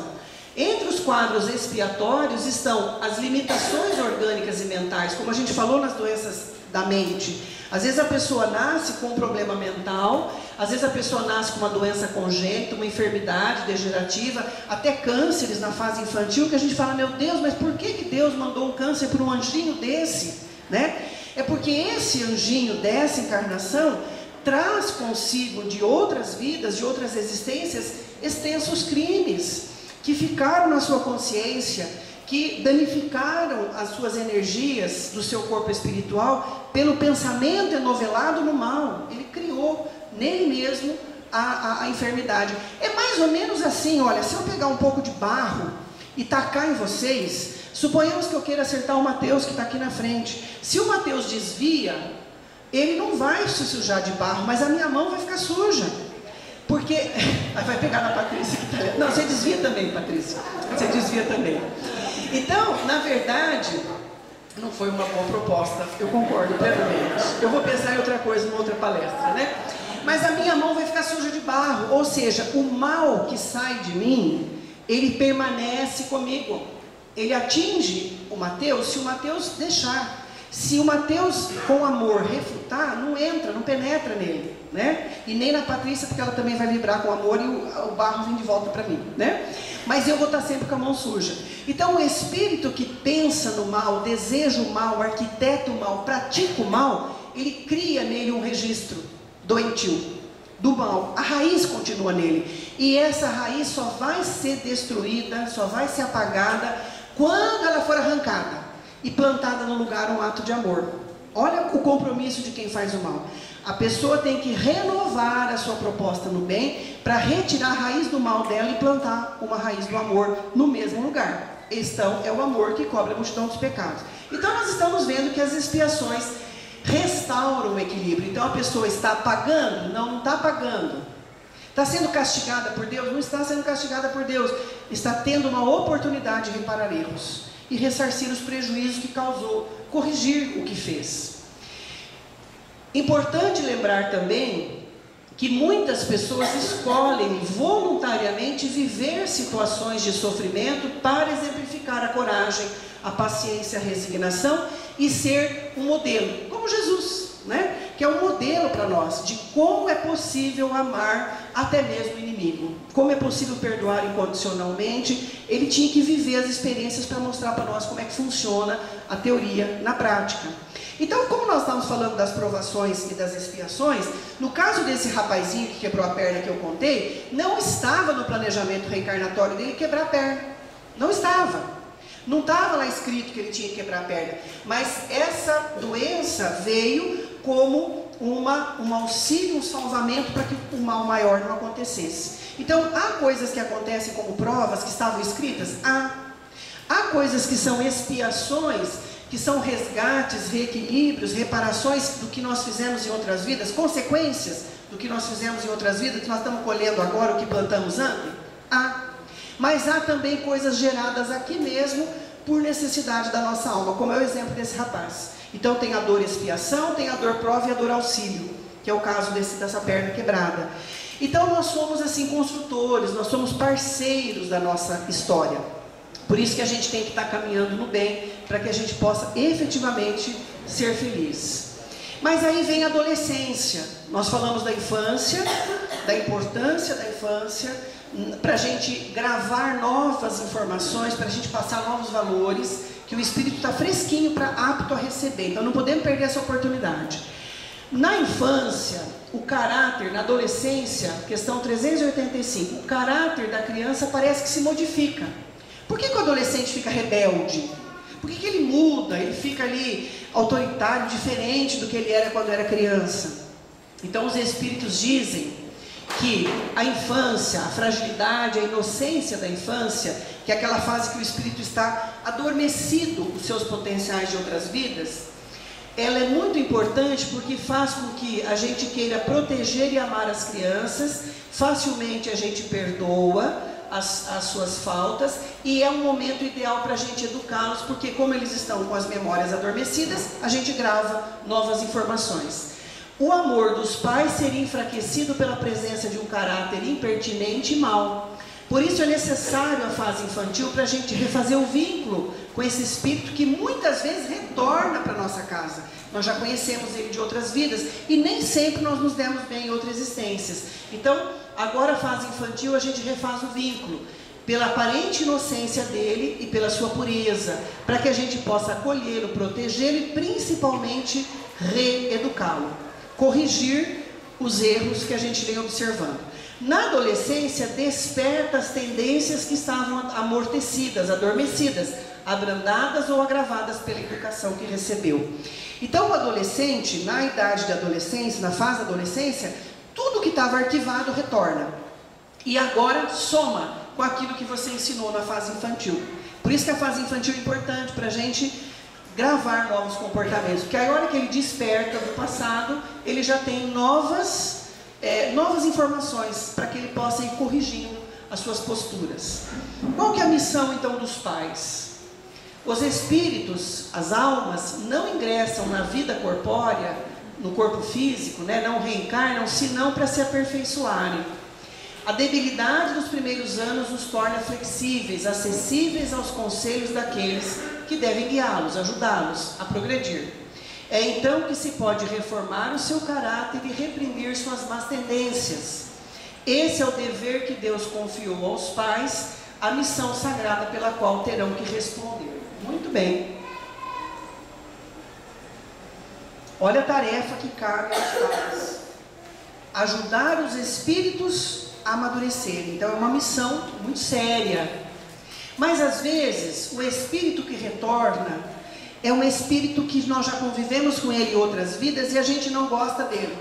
Entre os quadros expiatórios estão as limitações orgânicas e mentais, como a gente falou nas doenças da mente. Às vezes a pessoa nasce com um problema mental, às vezes a pessoa nasce com uma doença congênita, uma enfermidade degenerativa, até cânceres na fase infantil, que a gente fala, meu Deus, mas por que Deus mandou um câncer para um anjinho desse? Né? É porque esse anjinho dessa encarnação traz consigo de outras vidas, de outras existências, extensos crimes, que ficaram na sua consciência, que danificaram as suas energias do seu corpo espiritual pelo pensamento enovelado no mal. Ele criou nele mesmo a enfermidade. É mais ou menos assim, olha, se eu pegar um pouco de barro e tacar em vocês, suponhamos que eu queira acertar o Mateus que está aqui na frente. Se o Mateus desvia, ele não vai se sujar de barro, mas a minha mão vai ficar suja. Porque... vai pegar na Patrícia que está... Não, você desvia também, Patrícia. Você desvia também. Então, na verdade, não foi uma boa proposta, eu concordo plenamente. Eu vou pensar em outra coisa, em outra palestra, né? Mas a minha mão vai ficar suja de barro, ou seja, o mal que sai de mim, ele permanece comigo. Ele atinge o Mateus se o Mateus deixar. Se o Mateus, com amor, refutar, não entra, não penetra nele, né? E nem na Patrícia, porque ela também vai vibrar com amor e o barro vem de volta para mim, né? Mas eu vou estar sempre com a mão suja. Então o espírito que pensa no mal, deseja o mal, arquiteta o mal, pratica o mal, ele cria nele um registro doentio do mal. A raiz continua nele. E essa raiz só vai ser destruída, só vai ser apagada quando ela for arrancada e plantada no lugar um ato de amor. Olha o compromisso de quem faz o mal. A pessoa tem que renovar a sua proposta no bem para retirar a raiz do mal dela e plantar uma raiz do amor no mesmo lugar. Então é o amor que cobre a multidão dos pecados. Então nós estamos vendo que as expiações restauram o equilíbrio. Então a pessoa está pagando? Não está pagando. Está sendo castigada por Deus? Não está sendo castigada por Deus. Está tendo uma oportunidade de reparar erros e ressarcir os prejuízos que causou, corrigir o que fez. Importante lembrar também que muitas pessoas escolhem voluntariamente viver situações de sofrimento para exemplificar a coragem, a paciência, a resignação e ser um modelo, como Jesus, né? Que é um modelo para nós de como é possível amar até mesmo o inimigo, como é possível perdoar incondicionalmente. Ele tinha que viver as experiências para mostrar para nós como é que funciona a teoria na prática. Então, como nós estamos falando das provações e das expiações, no caso desse rapazinho que quebrou a perna que eu contei, não estava no planejamento reencarnatório dele quebrar a perna. Não estava. Não estava lá escrito que ele tinha que quebrar a perna. Mas essa doença veio como um auxílio, um salvamento para que o mal maior não acontecesse. Então, há coisas que acontecem como provas que estavam escritas? Há coisas que são expiações, que são resgates, reequilíbrios, reparações do que nós fizemos em outras vidas, consequências do que nós fizemos em outras vidas, que nós estamos colhendo agora o que plantamos antes? Mas há também coisas geradas aqui mesmo por necessidade da nossa alma, como é o exemplo desse rapaz. Então tem a dor expiação, tem a dor prova e a dor auxílio, que é o caso dessa perna quebrada. Então nós somos assim construtores, nós somos parceiros da nossa história. Por isso que a gente tem que estar caminhando no bem, para que a gente possa efetivamente ser feliz. Mas aí vem a adolescência. Nós falamos da infância, da importância da infância, para a gente gravar novas informações, para a gente passar novos valores, que o espírito está fresquinho, apto a receber. Então não podemos perder essa oportunidade. Na infância, o caráter, na adolescência, questão 385, o caráter da criança parece que se modifica. Por que o adolescente fica rebelde? Por que ele muda, ele fica ali autoritário, diferente do que ele era quando era criança? Então os espíritos dizem que a infância, a fragilidade, a inocência da infância, que é aquela fase que o espírito está adormecido, os seus potenciais de outras vidas, ela é muito importante porque faz com que a gente queira proteger e amar as crianças, facilmente a gente perdoa as suas faltas, e é um momento ideal para a gente educá-los, porque como eles estão com as memórias adormecidas, a gente grava novas informações. O amor dos pais seria enfraquecido pela presença de um caráter impertinente e mau. Por isso é necessário a fase infantil para a gente refazer o vínculo com esse espírito que muitas vezes retorna para a nossa casa. Nós já conhecemos ele de outras vidas e nem sempre nós nos demos bem em outras existências. Então, agora a fase infantil a gente refaz o vínculo pela aparente inocência dele e pela sua pureza, para que a gente possa acolhê-lo, protegê-lo e principalmente reeducá-lo, corrigir os erros que a gente vem observando. Na adolescência, desperta as tendências que estavam amortecidas, adormecidas, abrandadas ou agravadas pela educação que recebeu. Então, o adolescente, na idade de adolescência, na fase da adolescência, tudo que estava arquivado retorna. E agora soma com aquilo que você ensinou na fase infantil. Por isso que a fase infantil é importante para a gente gravar novos comportamentos. Porque a hora que ele desperta do passado, ele já tem novas informações para que ele possa ir corrigindo as suas posturas. Qual que é a missão então dos pais? Os espíritos, as almas, não ingressam na vida corpórea, no corpo físico, não reencarnam, senão para se aperfeiçoarem. A debilidade dos primeiros anos nos torna flexíveis, acessíveis aos conselhos daqueles que devem guiá-los, ajudá-los a progredir. É então que se pode reformar o seu caráter e reprimir suas más tendências. Esse é o dever que Deus confiou aos pais, a missão sagrada pela qual terão que responder. Muito bem. Olha a tarefa que cabe aos pais: ajudar os espíritos a amadurecerem. Então é uma missão muito séria. Mas às vezes o espírito que retorna é um espírito que nós já convivemos com ele em outras vidas e a gente não gosta dele.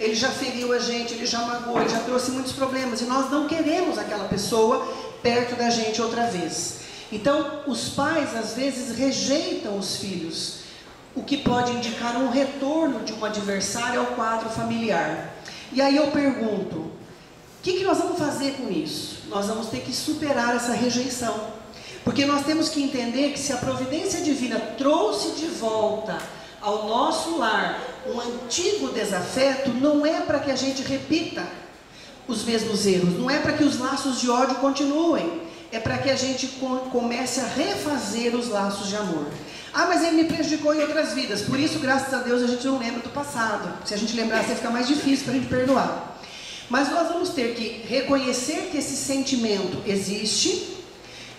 Ele já feriu a gente, ele já magoou, ele já trouxe muitos problemas e nós não queremos aquela pessoa perto da gente outra vez. Então os pais às vezes rejeitam os filhos, o que pode indicar um retorno de um adversário ao quadro familiar. E aí eu pergunto, o que nós vamos fazer com isso? Nós vamos ter que superar essa rejeição. Porque nós temos que entender que se a providência divina trouxe de volta ao nosso lar um antigo desafeto, não é para que a gente repita os mesmos erros, não é para que os laços de ódio continuem, é para que a gente comece a refazer os laços de amor. Ah, mas ele me prejudicou em outras vidas, por isso, graças a Deus, a gente não lembra do passado. Se a gente lembrar, fica mais difícil para a gente perdoar. Mas nós vamos ter que reconhecer que esse sentimento existe,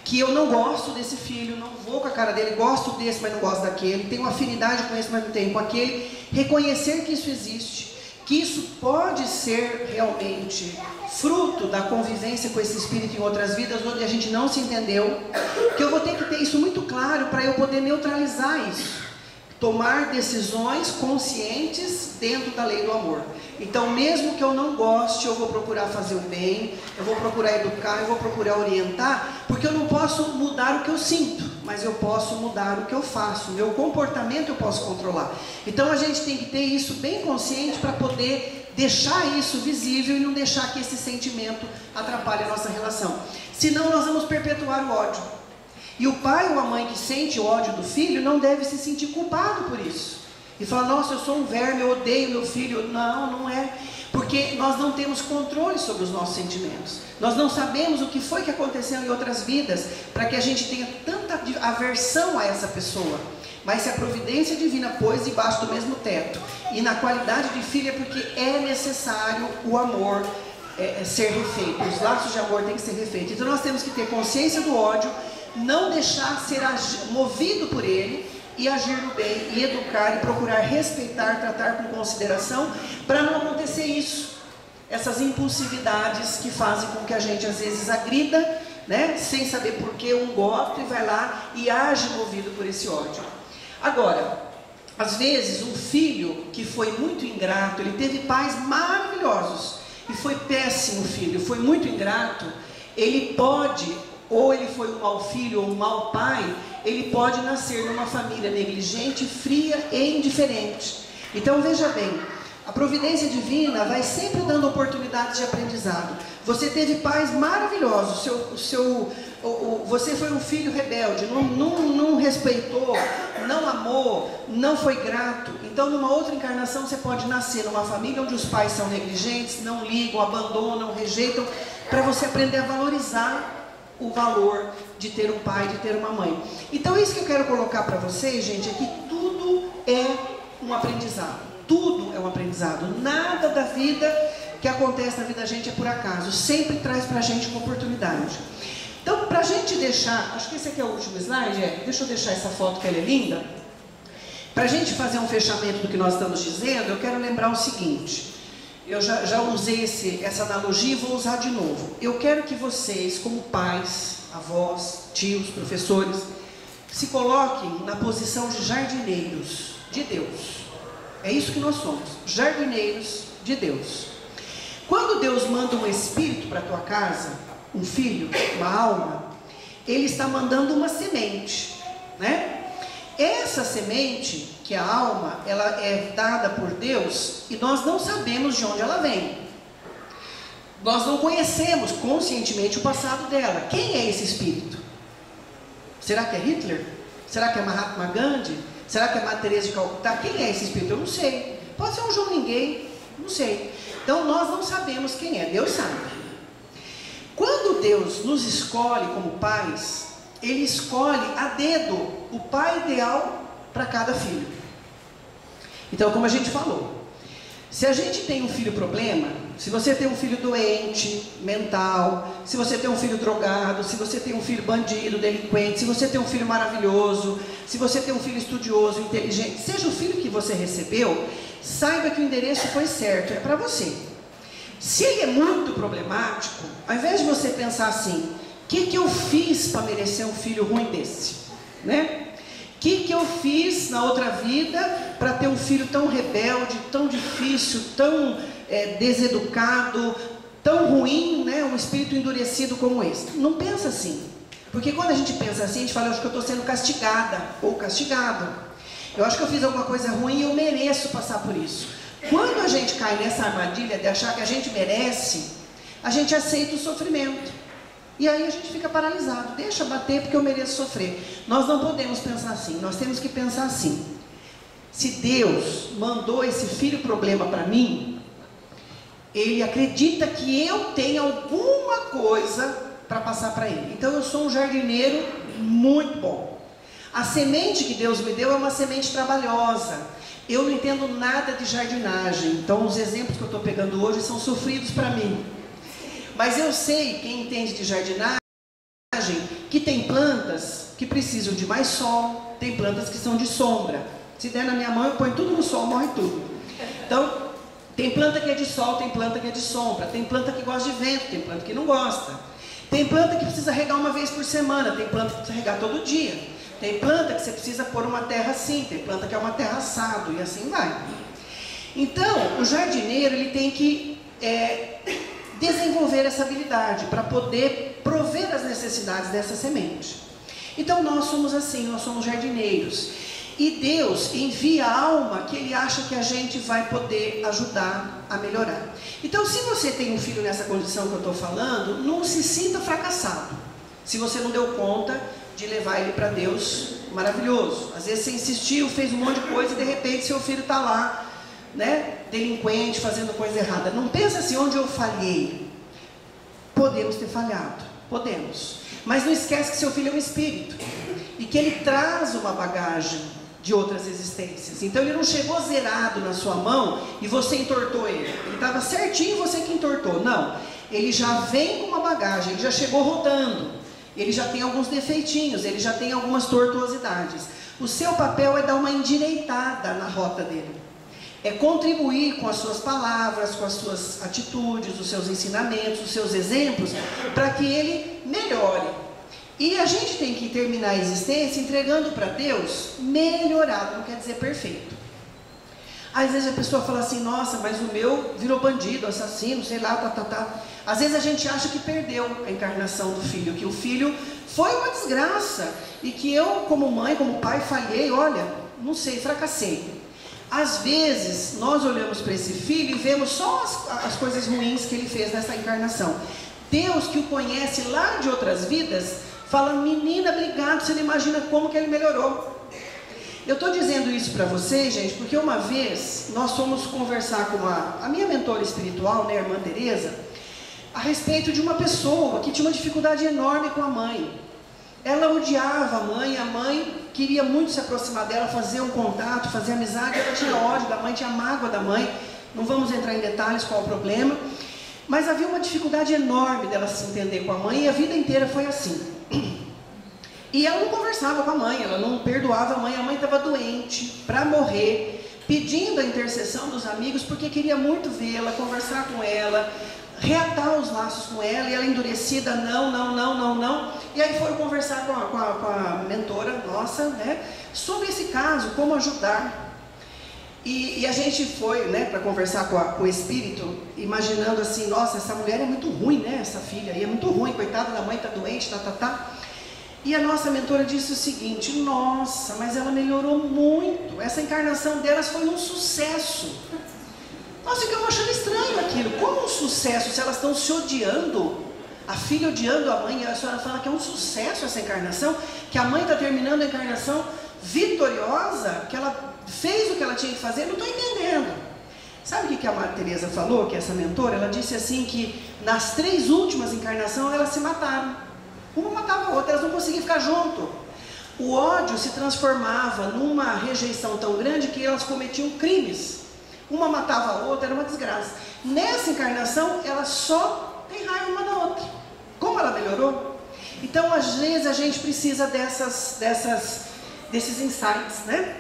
que eu não gosto desse filho, não vou com a cara dele, gosto desse, mas não gosto daquele, tenho afinidade com esse, mas não tenho com aquele. Reconhecer que isso existe, que isso pode ser realmente fruto da convivência com esse espírito em outras vidas, onde a gente não se entendeu, que eu vou ter que ter isso muito claro para eu poder neutralizar isso. Tomar decisões conscientes dentro da lei do amor. Então, mesmo que eu não goste, eu vou procurar fazer o bem, eu vou procurar educar, eu vou procurar orientar, porque eu não posso mudar o que eu sinto, mas eu posso mudar o que eu faço, o meu comportamento eu posso controlar. Então, a gente tem que ter isso bem consciente para poder deixar isso visível e não deixar que esse sentimento atrapalhe a nossa relação. Senão nós vamos perpetuar o ódio. E o pai ou a mãe que sente o ódio do filho não deve se sentir culpado por isso. E falar, nossa, eu sou um verme, eu odeio meu filho. Não, não é. Porque nós não temos controle sobre os nossos sentimentos. Nós não sabemos o que foi que aconteceu em outras vidas para que a gente tenha tanta aversão a essa pessoa. Mas se a providência divina pôs debaixo do mesmo teto, e na qualidade de filho é porque é necessário o amor ser refeito. Os laços de amor têm que ser refeitos. Então nós temos que ter consciência do ódio, não deixar ser movido por ele, e agir no bem, e educar, e procurar respeitar, tratar com consideração, para não acontecer isso. Essas impulsividades que fazem com que a gente às vezes agrida, né, sem saber por que um gosta, e vai lá e age movido por esse ódio. Agora, às vezes um filho que foi muito ingrato, ele teve pais maravilhosos, e foi péssimo filho, foi muito ingrato, ele pode, ou ele foi um mau filho ou um mau pai, ele pode nascer numa família negligente, fria e indiferente. Então veja bem, a providência divina vai sempre dando oportunidades de aprendizado. Você teve pais maravilhosos, você foi um filho rebelde, não respeitou, não amou, não foi grato. Então numa outra encarnação você pode nascer numa família onde os pais são negligentes, não ligam, abandonam, rejeitam, para você aprender a valorizar o valor de ter um pai, de ter uma mãe. Então isso que eu quero colocar para vocês, gente, é que tudo é um aprendizado. Tudo é um aprendizado. Nada da vida que acontece na vida da gente é por acaso. Sempre traz para a gente uma oportunidade. Então, para a gente deixar, acho que esse aqui é o último slide, deixa eu deixar essa foto que ela é linda. Para a gente fazer um fechamento do que nós estamos dizendo, eu quero lembrar o seguinte. Eu já usei essa analogia e vou usar de novo. Eu quero que vocês, como pais, avós, tios, professores, se coloquem na posição de jardineiros de Deus. É isso que nós somos, jardineiros de Deus. Quando Deus manda um espírito para a tua casa, um filho, uma alma, Ele está mandando uma semente, né? Essa semente, que é a alma, ela é dada por Deus e nós não sabemos de onde ela vem. Nós não conhecemos conscientemente o passado dela. Quem é esse espírito? Será que é Hitler? Será que é Mahatma Gandhi? Será que é Madre Teresa de Calcutá? Quem é esse espírito? Eu não sei. Pode ser um João Ninguém, não sei. Então nós não sabemos quem é, Deus sabe. Quando Deus nos escolhe como pais, Ele escolhe a dedo o pai ideal para cada filho. Então, como a gente falou, se a gente tem um filho problema, se você tem um filho doente, mental, se você tem um filho drogado, se você tem um filho bandido, delinquente, se você tem um filho maravilhoso, se você tem um filho estudioso, inteligente, seja o filho que você recebeu, saiba que o endereço foi certo, é para você. Se ele é muito problemático, ao invés de você pensar assim, o que eu fiz para merecer um filho ruim desse? Né? O que eu fiz na outra vida para ter um filho tão rebelde, tão difícil, tão deseducado, tão ruim, né? Um espírito endurecido como esse? Não pensa assim. Porque quando a gente pensa assim, a gente fala, eu acho que eu estou sendo castigada ou castigado. Eu acho que eu fiz alguma coisa ruim e eu mereço passar por isso. Quando a gente cai nessa armadilha de achar que a gente merece, a gente aceita o sofrimento. E aí a gente fica paralisado, deixa bater porque eu mereço sofrer. Nós não podemos pensar assim, nós temos que pensar assim. Se Deus mandou esse filho problema para mim, Ele acredita que eu tenho alguma coisa para passar para Ele. Então eu sou um jardineiro muito bom. A semente que Deus me deu é uma semente trabalhosa. Eu não entendo nada de jardinagem, então os exemplos que eu estou pegando hoje são sofridos para mim. Mas eu sei, quem entende de jardinagem, que tem plantas que precisam de mais sol, tem plantas que são de sombra. Se der na minha mão, eu ponho tudo no sol, morre tudo. Então, tem planta que é de sol, tem planta que é de sombra, tem planta que gosta de vento, tem planta que não gosta. Tem planta que precisa regar uma vez por semana, tem planta que precisa regar todo dia. Tem planta que você precisa pôr uma terra assim, tem planta que é uma terra assado, e assim vai. Então, o jardineiro, ele tem que desenvolver essa habilidade para poder prover as necessidades dessa semente. Então nós somos assim, nós somos jardineiros. E Deus envia a alma que Ele acha que a gente vai poder ajudar a melhorar. Então, se você tem um filho nessa condição que eu estou falando, não se sinta fracassado. Se você não deu conta de levar ele para Deus, maravilhoso. Às vezes você insistiu, fez um monte de coisa e de repente seu filho está lá, né, delinquente, fazendo coisa errada. Não pensa assim, onde eu falhei. Podemos ter falhado, podemos. Mas não esquece que seu filho é um espírito e que ele traz uma bagagem de outras existências. Então ele não chegou zerado na sua mão e você entortou ele. Ele estava certinho e você que entortou. Não, ele já vem com uma bagagem, ele já chegou rodando. Ele já tem alguns defeitinhos, ele já tem algumas tortuosidades. O seu papel é dar uma endireitada na rota dele. É contribuir com as suas palavras, com as suas atitudes, os seus ensinamentos, os seus exemplos, para que ele melhore. E a gente tem que terminar a existência entregando para Deus melhorado, não quer dizer perfeito. Às vezes a pessoa fala assim, nossa, mas o meu virou bandido, assassino, sei lá, Às vezes a gente acha que perdeu a encarnação do filho, que o filho foi uma desgraça, e que eu, como mãe, como pai, falhei, olha, não sei, fracassei. Às vezes, nós olhamos para esse filho e vemos só as coisas ruins que ele fez nessa encarnação. Deus, que o conhece lá de outras vidas, fala, menina, obrigado, você não imagina como que ele melhorou. Eu estou dizendo isso para vocês, gente, porque uma vez nós fomos conversar com a minha mentora espiritual, né, a irmã Tereza, a respeito de uma pessoa que tinha uma dificuldade enorme com a mãe. Ela odiava a mãe queria muito se aproximar dela, fazer um contato, fazer amizade, ela tinha ódio da mãe, tinha mágoa da mãe, não vamos entrar em detalhes qual o problema, mas havia uma dificuldade enorme dela se entender com a mãe, e a vida inteira foi assim. E ela não conversava com a mãe, ela não perdoava a mãe estava doente, para morrer, pedindo a intercessão dos amigos, porque queria muito vê-la, conversar com ela, reatar os laços com ela, e ela endurecida, não, e aí foram conversar com a mentora nossa, né, sobre esse caso, como ajudar, e a gente foi, né, para conversar com o espírito, imaginando assim, nossa, essa mulher é muito ruim, né, essa filha aí é muito ruim, coitada da mãe, está doente, e a nossa mentora disse o seguinte, nossa, mas ela melhorou muito, essa encarnação delas foi um sucesso. Nós ficamos achando estranho aquilo, como um sucesso, se elas estão se odiando, a filha odiando a mãe, e a senhora fala que é um sucesso essa encarnação, que a mãe está terminando a encarnação vitoriosa, que ela fez o que ela tinha que fazer, não estou entendendo. Sabe o que a Madre Teresa falou, que essa mentora, ela disse assim, que nas 3 últimas encarnações elas se mataram. Uma matava a outra, elas não conseguiam ficar junto. O ódio se transformava numa rejeição tão grande que elas cometiam crimes. Uma matava a outra, era uma desgraça. Nessa encarnação, elas só têm raiva uma da outra. Como ela melhorou? Então, às vezes, a gente precisa desses insights, né?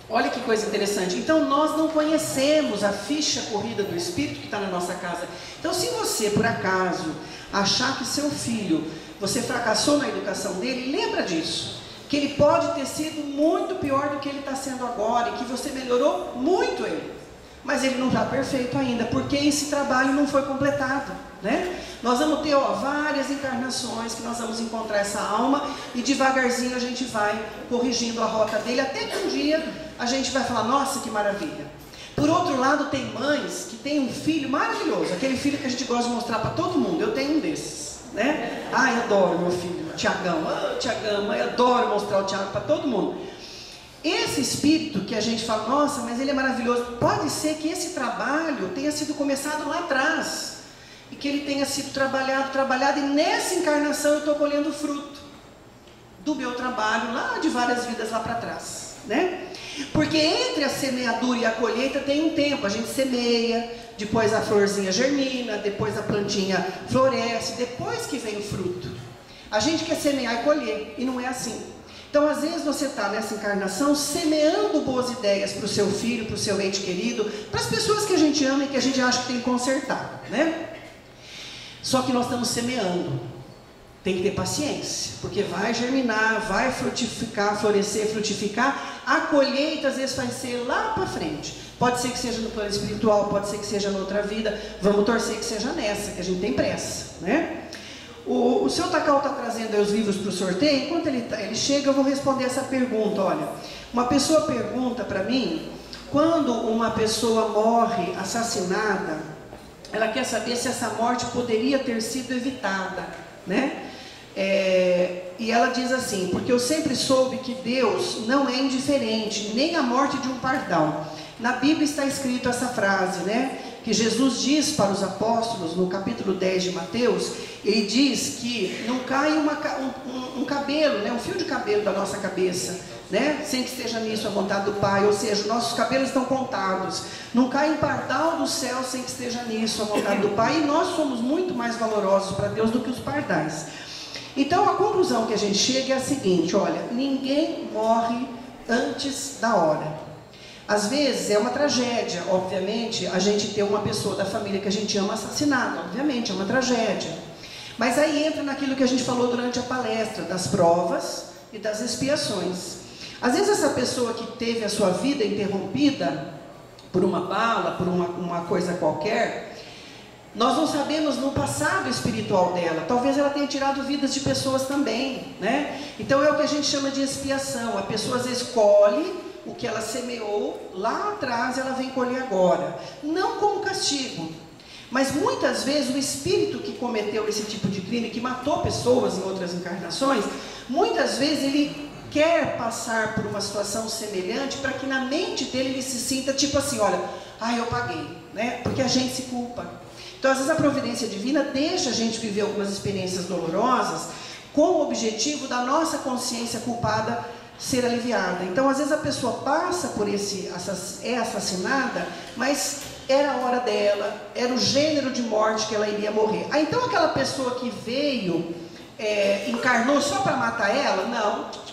Olha que coisa interessante. Então, nós não conhecemos a ficha corrida do Espírito que está na nossa casa. Então, se você, por acaso, achar que seu filho, você fracassou na educação dele, lembra disso. Que ele pode ter sido muito pior do que ele está sendo agora, e que você melhorou muito ele. Mas ele não está perfeito ainda, porque esse trabalho não foi completado, né? Nós vamos ter várias encarnações que nós vamos encontrar essa alma, e devagarzinho a gente vai corrigindo a rota dele, até que um dia a gente vai falar, nossa, que maravilha. Por outro lado, tem mães que têm um filho maravilhoso, aquele filho que a gente gosta de mostrar para todo mundo. Eu tenho um desses, né? Eu adoro meu filho, Tiagão, eu adoro mostrar o Tiago para todo mundo. Esse espírito que a gente fala, nossa, mas ele é maravilhoso, pode ser que esse trabalho tenha sido começado lá atrás, e que ele tenha sido trabalhado, e nessa encarnação eu estou colhendo o fruto do meu trabalho lá de várias vidas lá para trás, né? Porque entre a semeadura e a colheita tem um tempo, a gente semeia, depois a florzinha germina, depois a plantinha floresce, depois que vem o fruto. A gente quer semear e colher, e não é assim. Então, às vezes você está nessa encarnação semeando boas ideias para o seu filho, para o seu ente querido, para as pessoas que a gente ama e que a gente acha que tem que consertar, né? Só que nós estamos semeando. Tem que ter paciência, porque vai germinar, vai frutificar, florescer, frutificar. A colheita às vezes vai ser lá para frente. Pode ser que seja no plano espiritual, pode ser que seja em outra vida. Vamos torcer que seja nessa, que a gente tem pressa, né? O seu Takao está trazendo aí os livros para o sorteio. Enquanto ele chega, eu vou responder essa pergunta. Olha, uma pessoa pergunta para mim, quando uma pessoa morre assassinada, ela quer saber se essa morte poderia ter sido evitada, né? E ela diz assim, porque eu sempre soube que Deus não é indiferente, nem a morte de um pardal. Na Bíblia está escrito essa frase, né? Que Jesus diz para os apóstolos, no capítulo 10 de Mateus, ele diz que não cai um cabelo, né? Um fio de cabelo da nossa cabeça, né? Sem que esteja nisso a vontade do Pai, ou seja, nossos cabelos estão contados. Não cai um pardal do céu sem que esteja nisso a vontade do Pai, e nós somos muito mais valorosos para Deus do que os pardais. Então a conclusão que a gente chega é a seguinte, olha, ninguém morre antes da hora. Às vezes é uma tragédia, obviamente, a gente ter uma pessoa da família que a gente ama assassinada, obviamente é uma tragédia. Mas aí entra naquilo que a gente falou durante a palestra, das provas e das expiações. Às vezes essa pessoa que teve a sua vida interrompida por uma bala, por uma coisa qualquer, nós não sabemos no passado espiritual dela, talvez ela tenha tirado vidas de pessoas também, né? Então é o que a gente chama de expiação, a pessoa às vezes colhe o que ela semeou lá atrás, ela vem colher agora, não como castigo, mas muitas vezes o espírito que cometeu esse tipo de crime, que matou pessoas em outras encarnações, muitas vezes ele quer passar por uma situação semelhante, para que na mente dele ele se sinta tipo assim, olha, eu paguei, né? Porque a gente se culpa. Então às vezes a providência divina deixa a gente viver algumas experiências dolorosas, com o objetivo da nossa consciência culpada ser aliviada. Então às vezes a pessoa passa por é assassinada, mas era a hora dela, era o gênero de morte que ela iria morrer. Então aquela pessoa que veio, encarnou só para matar ela? Não.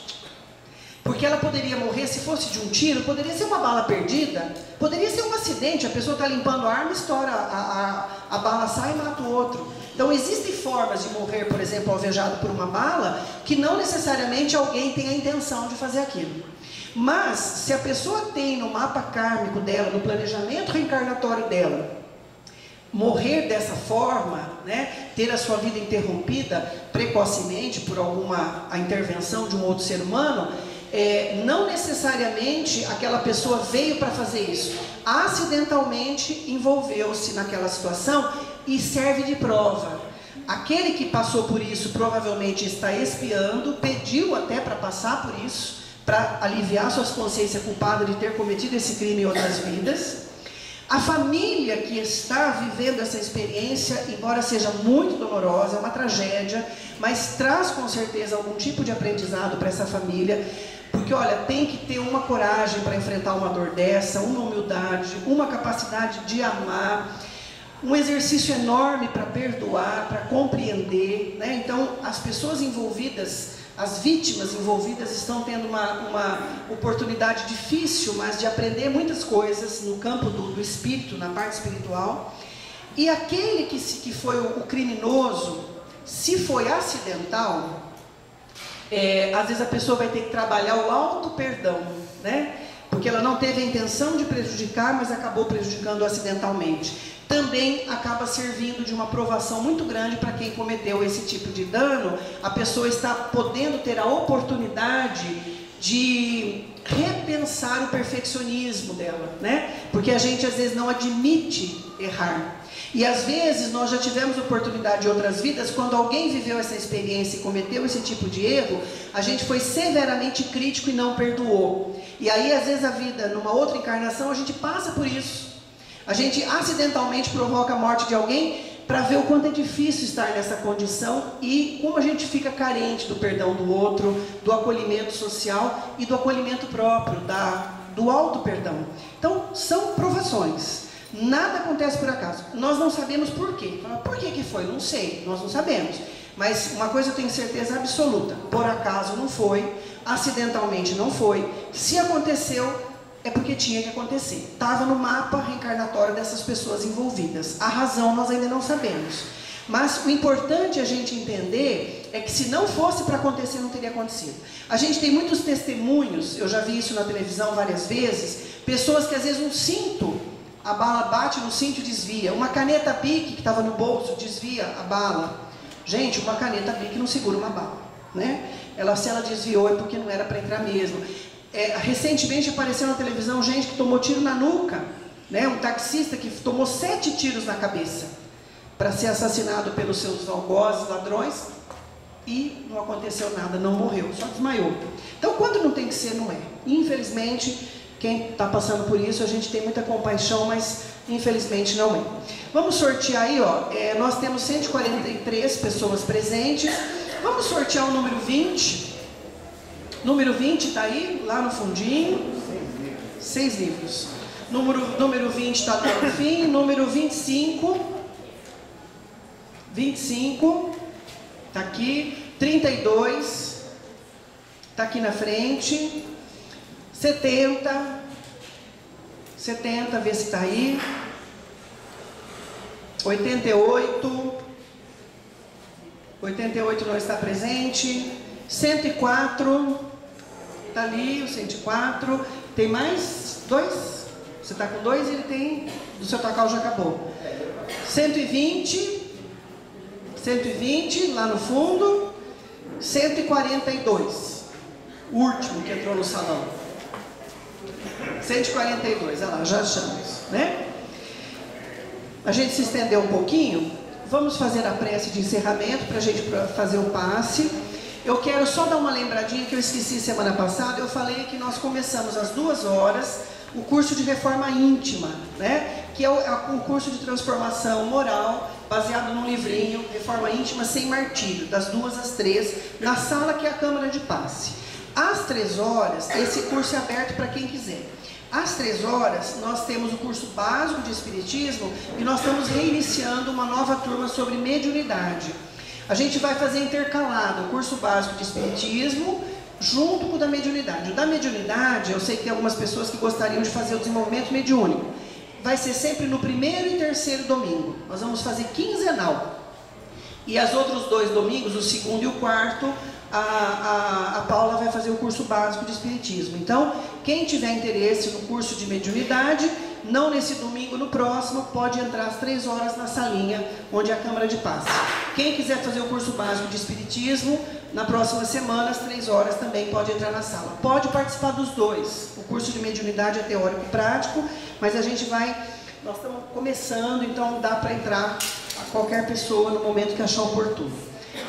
Porque ela poderia morrer, se fosse de um tiro, poderia ser uma bala perdida, poderia ser um acidente, a pessoa está limpando a arma, estoura, a bala sai e mata o outro. Então existem formas de morrer, por exemplo, alvejado por uma bala, que não necessariamente alguém tem a intenção de fazer aquilo. Mas, se a pessoa tem no mapa kármico dela, no planejamento reencarnatório dela, morrer dessa forma, né, ter a sua vida interrompida precocemente por a intervenção de um outro ser humano, não necessariamente aquela pessoa veio para fazer isso, acidentalmente envolveu-se naquela situação e serve de prova. Aquele que passou por isso provavelmente está expiando, pediu até para passar por isso, para aliviar sua consciência culpada de ter cometido esse crime em outras vidas. A família que está vivendo essa experiência, embora seja muito dolorosa, é uma tragédia, mas traz com certeza algum tipo de aprendizado para essa família, porque olha, tem que ter uma coragem para enfrentar uma dor dessa, uma humildade, uma capacidade de amar, um exercício enorme para perdoar, para compreender, né? Então as pessoas envolvidas, as vítimas envolvidas estão tendo uma oportunidade difícil, mas de aprender muitas coisas no campo do espírito, na parte espiritual. E aquele que foi o criminoso, se foi acidental, às vezes a pessoa vai ter que trabalhar o auto-perdão, né? Porque ela não teve a intenção de prejudicar, mas acabou prejudicando acidentalmente. Também acaba servindo de uma provação muito grande para quem cometeu esse tipo de dano. A pessoa está podendo ter a oportunidade de repensar o perfeccionismo dela, né? Porque a gente às vezes não admite errar. E às vezes nós já tivemos oportunidade em outras vidas, quando alguém viveu essa experiência e cometeu esse tipo de erro, a gente foi severamente crítico e não perdoou. E aí às vezes a vida, numa outra encarnação, a gente passa por isso. A gente acidentalmente provoca a morte de alguém para ver o quanto é difícil estar nessa condição e como a gente fica carente do perdão do outro, do acolhimento social e do acolhimento próprio, do auto-perdão. Então, são provações. Nada acontece por acaso. Nós não sabemos por quê. Por que foi? Não sei, nós não sabemos. Mas uma coisa eu tenho certeza absoluta. Por acaso não foi, acidentalmente não foi. Se aconteceu, é porque tinha que acontecer. Estava no mapa reencarnatório dessas pessoas envolvidas. A razão nós ainda não sabemos. Mas o importante a gente entender é que se não fosse para acontecer, não teria acontecido. A gente tem muitos testemunhos, eu já vi isso na televisão várias vezes, pessoas que às vezes um cinto, a bala bate no cinto e desvia. Uma caneta Bic que estava no bolso, desvia a bala. Gente, uma caneta Bic não segura uma bala, né? Se ela desviou é porque não era para entrar mesmo. Recentemente apareceu na televisão gente que tomou tiro na nuca, né? Um taxista que tomou 7 tiros na cabeça para ser assassinado pelos seus algozes, ladrões, e não aconteceu nada, não morreu, só desmaiou. Então, quando não tem que ser, não é. Infelizmente, quem está passando por isso, a gente tem muita compaixão, mas infelizmente não é. Vamos sortear aí, ó. Nós temos 143 pessoas presentes. Vamos sortear o número 20. Número 20 está aí, lá no fundinho. 6 livros. Número 20 está lá no fim. Número 25. 25. Está aqui. 32. Está aqui na frente. 70. 70, vê se está aí. 88. 88 não está presente. 104. Está ali, o 104. Tem mais 2? Você está com 2 e ele tem... Do seu tocal já acabou. 120. 120, lá no fundo. 142. O último que entrou no salão. 142, olha lá, já achamos, né? A gente se estendeu um pouquinho. Vamos fazer a prece de encerramento para a gente fazer o passe. Eu quero só dar uma lembradinha que eu esqueci semana passada. Eu falei que nós começamos às 2 horas o curso de reforma íntima, né? Que é um curso de transformação moral, baseado num livrinho, Reforma Íntima Sem Martírio, das 2 às 3, na sala que é a Câmara de Passe. Às 3 horas, esse curso é aberto para quem quiser. Às 3 horas, nós temos o curso básico de Espiritismo e nós estamos reiniciando uma nova turma sobre mediunidade. A gente vai fazer intercalado o curso básico de Espiritismo junto com o da mediunidade. O da mediunidade, eu sei que tem algumas pessoas que gostariam de fazer o desenvolvimento mediúnico. Vai ser sempre no 1º e 3º domingo. Nós vamos fazer quinzenal. E os outros 2 domingos, o 2º e o 4º, a Paula vai fazer o curso básico de Espiritismo. Então, quem tiver interesse no curso de mediunidade, não nesse domingo, no próximo, pode entrar às 3 horas na salinha, onde é a Câmara de Passe. Quem quiser fazer o curso básico de Espiritismo, na próxima semana, às 3 horas, também pode entrar na sala. Pode participar dos 2. O curso de mediunidade é teórico e prático, mas nós estamos começando, então dá para entrar a qualquer pessoa no momento que achar oportuno.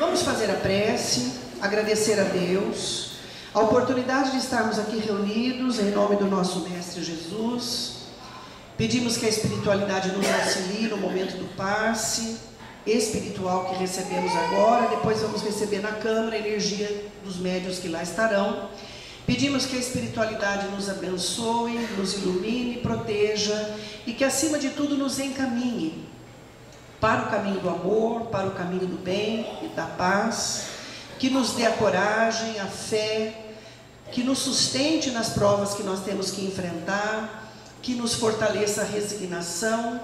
Vamos fazer a prece, agradecer a Deus, a oportunidade de estarmos aqui reunidos em nome do nosso Mestre Jesus. Pedimos que a espiritualidade nos auxilie no momento do passe espiritual que recebemos agora. Depois vamos receber na Câmara a energia dos médiuns que lá estarão. Pedimos que a espiritualidade nos abençoe, nos ilumine, proteja e que acima de tudo nos encaminhe para o caminho do amor, para o caminho do bem e da paz, que nos dê a coragem, a fé, que nos sustente nas provas que nós temos que enfrentar, que nos fortaleça a resignação,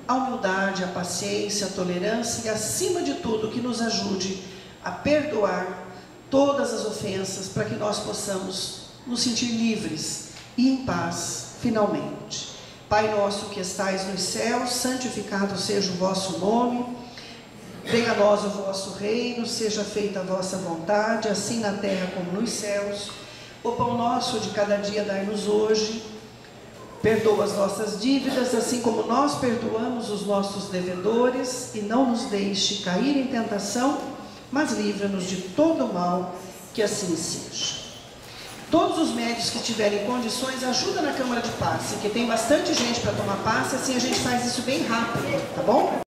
a humildade, a paciência, a tolerância e, acima de tudo, que nos ajude a perdoar todas as ofensas para que nós possamos nos sentir livres e em paz, finalmente. Pai nosso que estais nos céus, santificado seja o vosso nome. Venha a nós o vosso reino, seja feita a vossa vontade, assim na terra como nos céus. O pão nosso de cada dia dai-nos hoje. Perdoa as nossas dívidas, assim como nós perdoamos os nossos devedores, e não nos deixe cair em tentação, mas livra-nos de todo o mal, que assim seja. Todos os médios que tiverem condições, ajuda na Câmara de Passe, que tem bastante gente para tomar passe, assim a gente faz isso bem rápido, tá bom?